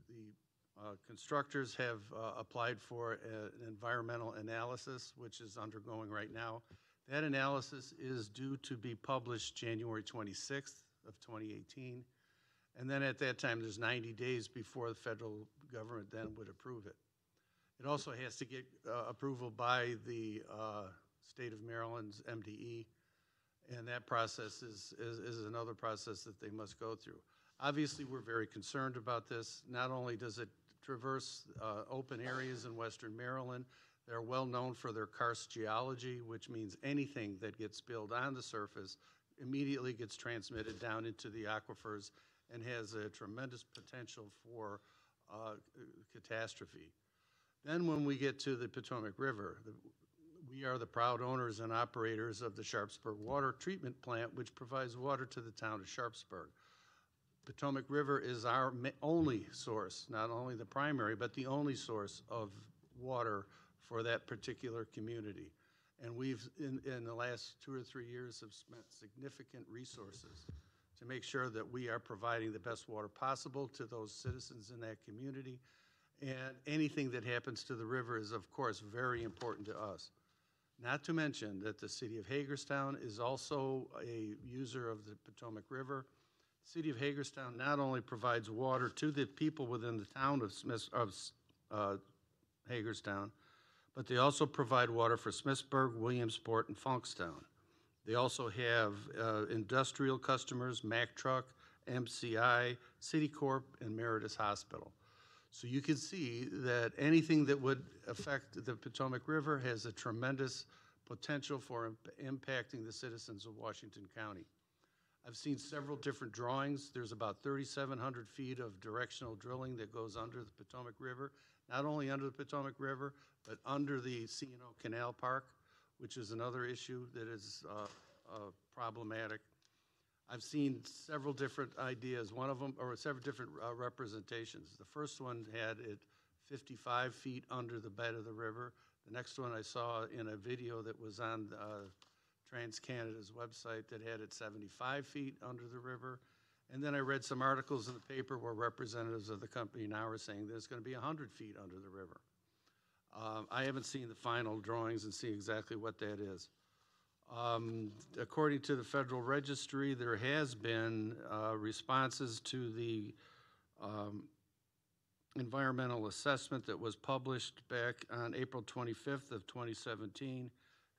W: constructors have applied for an environmental analysis, which is undergoing right now. That analysis is due to be published January 26th of 2018. And then at that time, there's 90 days before the federal government then would approve it. It also has to get approval by the state of Maryland's MDE, and that process is another process that they must go through. Obviously, we're very concerned about this. Not only does it traverse open areas in western Maryland, they're well known for their karst geology, which means anything that gets spilled on the surface immediately gets transmitted down into the aquifers and has a tremendous potential for catastrophe. Then when we get to the Potomac River, we are the proud owners and operators of the Sharpsburg Water Treatment Plant, which provides water to the town of Sharpsburg. Potomac River is our only source, not only the primary, but the only source of water for that particular community. And we've, in the last 2 or 3 years, have spent significant resources to make sure that we are providing the best water possible to those citizens in that community. And anything that happens to the river is, of course, very important to us. Not to mention that the city of Hagerstown is also a user of the Potomac River. The city of Hagerstown not only provides water to the people within the town of Hagerstown, but they also provide water for Smithsburg, Williamsport, and Funkstown. They also have industrial customers, Mack Truck, MCI, Citicorp, and Meritus Hospital. So you can see that anything that would affect the Potomac River has a tremendous potential for impacting the citizens of Washington County. I've seen several different drawings. There's about 3,700 feet of directional drilling that goes under the Potomac River, not only under the Potomac River, but under the C&O Canal Park, which is another issue that is problematic. I've seen several different ideas, one of them, or several different representations. The first one had it 55 feet under the bed of the river. The next one I saw in a video that was on TransCanada's website that had it 75 feet under the river. And then I read some articles in the paper where representatives of the company now are saying that it's going to be 100 feet under the river. I haven't seen the final drawings and see exactly what that is. According to the Federal Registry, there has been responses to the environmental assessment that was published back on April 25th of 2017.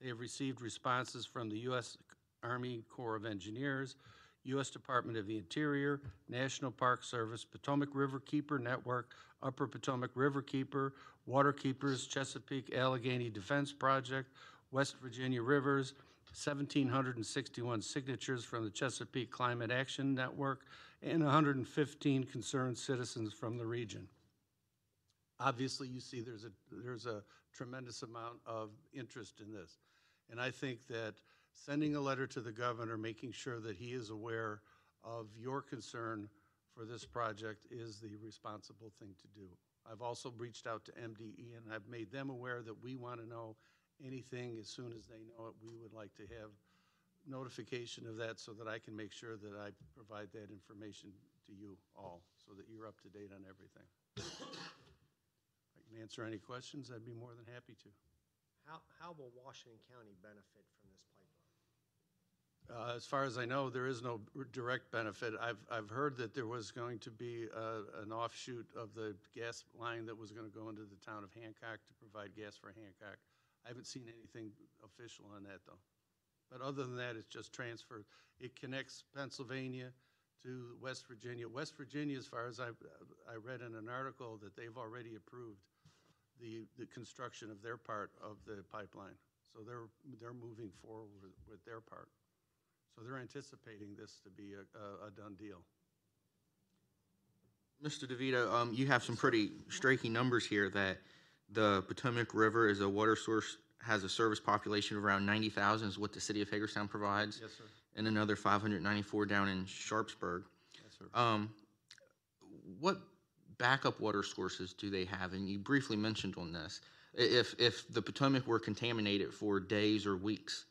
W: They have received responses from the U.S. Army Corps of Engineers, U.S. Department of the Interior, National Park Service, Potomac River Keeper Network, Upper Potomac River Keeper, Water Keepers, Chesapeake Allegheny Defense Project, West Virginia Rivers, 1,761 signatures from the Chesapeake Climate Action Network, and 115 concerned citizens from the region. Obviously, you see there's a tremendous amount of interest in this. And I think that sending a letter to the governor, making sure that he is aware of your concern for this project is the responsible thing to do. I've also reached out to MDE and I've made them aware that we want to know anything as soon as they know it. We would like to have notification of that so that I can make sure that I provide that information to you all so that you're up to date on everything. If I can answer any questions, I'd be more than happy to.
O: How will Washington County benefit from this pipeline?
W: As far as I know, there is no direct benefit. I've heard that there was going to be an offshoot of the gas line that was going to go into the town of Hancock to provide gas for Hancock. I haven't seen anything official on that, though. But other than that, it's just transfer. It connects Pennsylvania to West Virginia. West Virginia, as far as I read in an article, that they've already approved the construction of their part of the pipeline. So they're moving forward with their part. So they're anticipating this to be a done deal.
E: Mr. DeVito, you have some pretty striking numbers here that the Potomac River is a water source, has a service population of around 90,000 is what the city of Hagerstown provides.
W: Yes, sir.
E: And another 594 down in Sharpsburg.
W: Yes, sir.
E: What backup water sources do they have? And you briefly mentioned on this. If the Potomac were contaminated for days or weeks,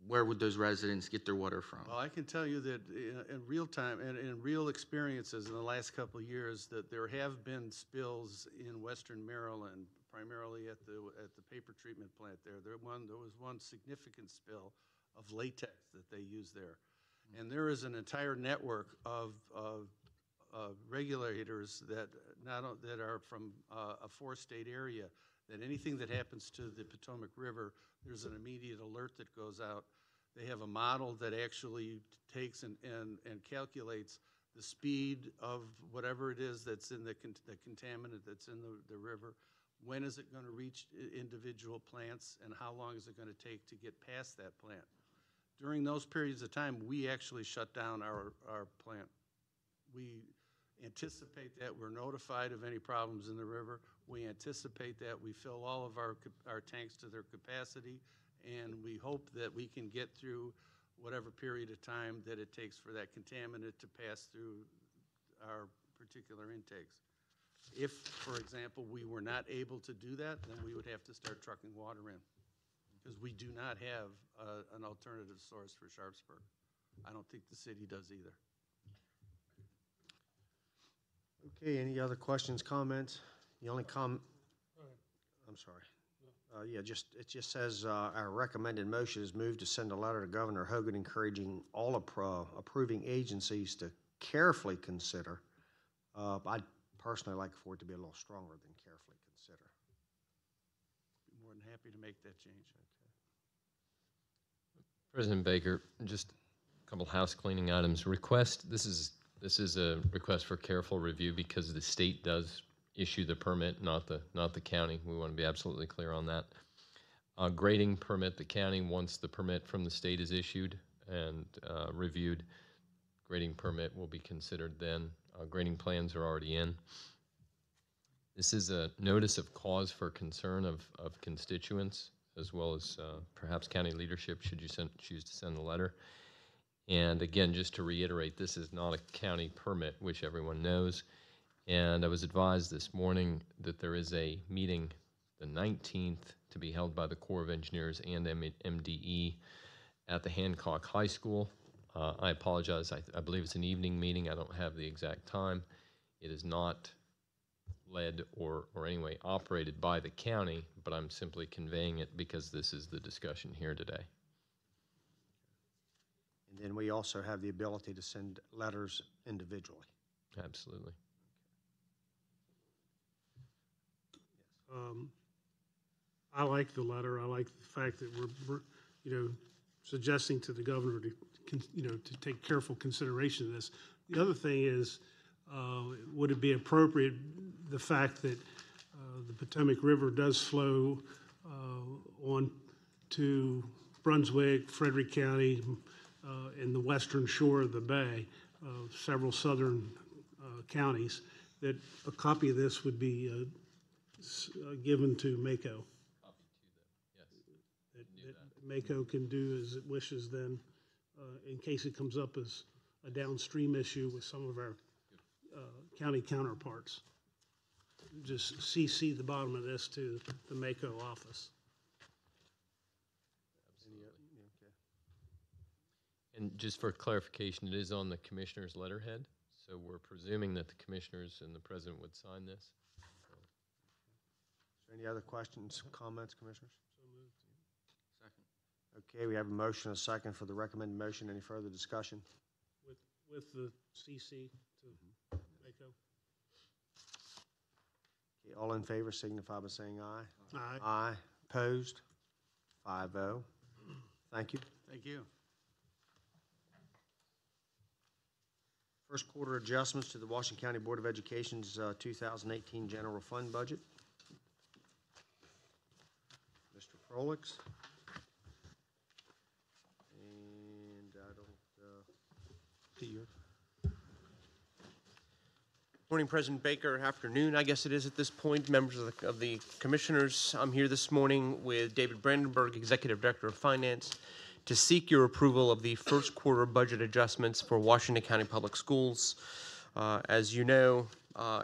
E: where would those residents get their water from?
W: Well, I can tell you that in real time and in real experiences in the last couple of years, that there have been spills in Western Maryland, primarily at the paper treatment plant there. There was one significant spill of latex that they use there, and there is an entire network of regulators that that are from a four-state area. That anything that happens to the Potomac River, there's an immediate alert that goes out. They have a model that actually takes and calculates the speed of whatever it is that's in the contaminant that's in the river. When is it going to reach individual plants, and how long is it going to take to get past that plant? During those periods of time, we actually shut down our plant. We anticipate that. We're notified of any problems in the river. We anticipate that. We fill all of our tanks to their capacity, and we hope that we can get through whatever period of time that it takes for that contaminant to pass through our particular intakes. If, for example, we were not able to do that, then we would have to start trucking water in, because we do not have an alternative source for Sharpsburg. I don't think the city does either.
A: Okay, any other questions, comments? The only I'm sorry. Yeah, it just says our recommended motion is moved to send a letter to Governor Hogan encouraging all approving agencies to carefully consider. I'd personally like for it to be a little stronger than carefully consider.
W: Be more than happy to make that change.
F: President Baker, just a couple house cleaning items. This is a request for careful review because the state does issue the permit, not the county. We want to be absolutely clear on that. Grading permit, the county, once the permit from the state is issued and reviewed, grading permit will be considered then. Grading plans are already in. This is a notice of cause for concern of constituents, as well as perhaps county leadership should you choose to send a letter. And again, just to reiterate, this is not a county permit, which everyone knows. And I was advised this morning that there is a meeting the 19th to be held by the Corps of Engineers and MDE at the Hancock High School. I apologize. I believe it's an evening meeting. I don't have the exact time. It is not led or anyway operated by the county, but I'm simply conveying it because this is the discussion here today.
A: And then we also have the ability to send letters individually.
F: Absolutely.
B: I like the letter. I like the fact that we're suggesting to the governor to take careful consideration of this. The other thing is, would it be appropriate, the fact that the Potomac River does flow on to Brunswick, Frederick County, and the western shore of the bay, several southern counties, that a copy of this would be given to MACO. That MACO can do as it wishes then, in case it comes up as a downstream issue with some of our county counterparts. Just CC the bottom of this to the MACO office.
F: And just for clarification, it is on the commissioner's letterhead, so we're presuming that the commissioners and the president would sign this.
A: Any other questions, comments, commissioners?
E: Second.
A: Okay, we have a motion, a second for the recommended motion. Any further discussion?
B: With the CC to Mako.
A: Okay, all in favor signify by saying aye.
B: Aye.
A: Aye. Opposed? 5-0. Thank you.
W: Thank you.
A: First quarter adjustments to the Washington County Board of Education's 2018 general fund budget. Mr. Frolix. And I don't see your.
I: Morning, President Baker. Afternoon, I guess it is at this point. Members of the commissioners, I'm here this morning with David Brandenburg, Executive Director of Finance, to seek your approval of the first quarter budget adjustments for Washington County Public Schools. As you know,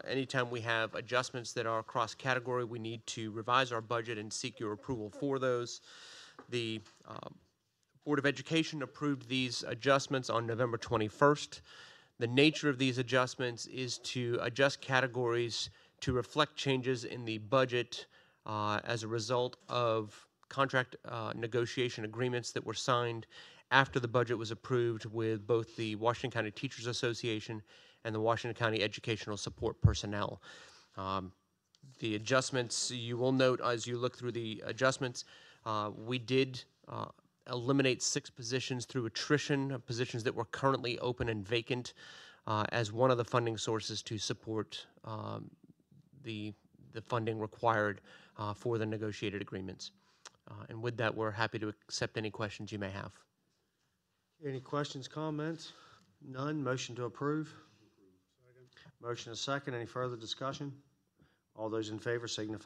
I: anytime we have adjustments that are cross-category, we need to revise our budget and seek your approval for those. The Board of Education approved these adjustments on November 21st. The nature of these adjustments is to adjust categories to reflect changes in the budget as a result of contract negotiation agreements that were signed after the budget was approved with both the Washington County Teachers Association and the Washington County Educational Support Personnel. The adjustments, you will note as you look through the adjustments, we did eliminate 6 positions through attrition, positions that were currently open and vacant, as one of the funding sources to support the funding required for the negotiated agreements. And with that, we're happy to accept any questions you may have.
A: Any questions, comments? None. Motion to approve. Motion is second. Any further discussion? All those in favor signify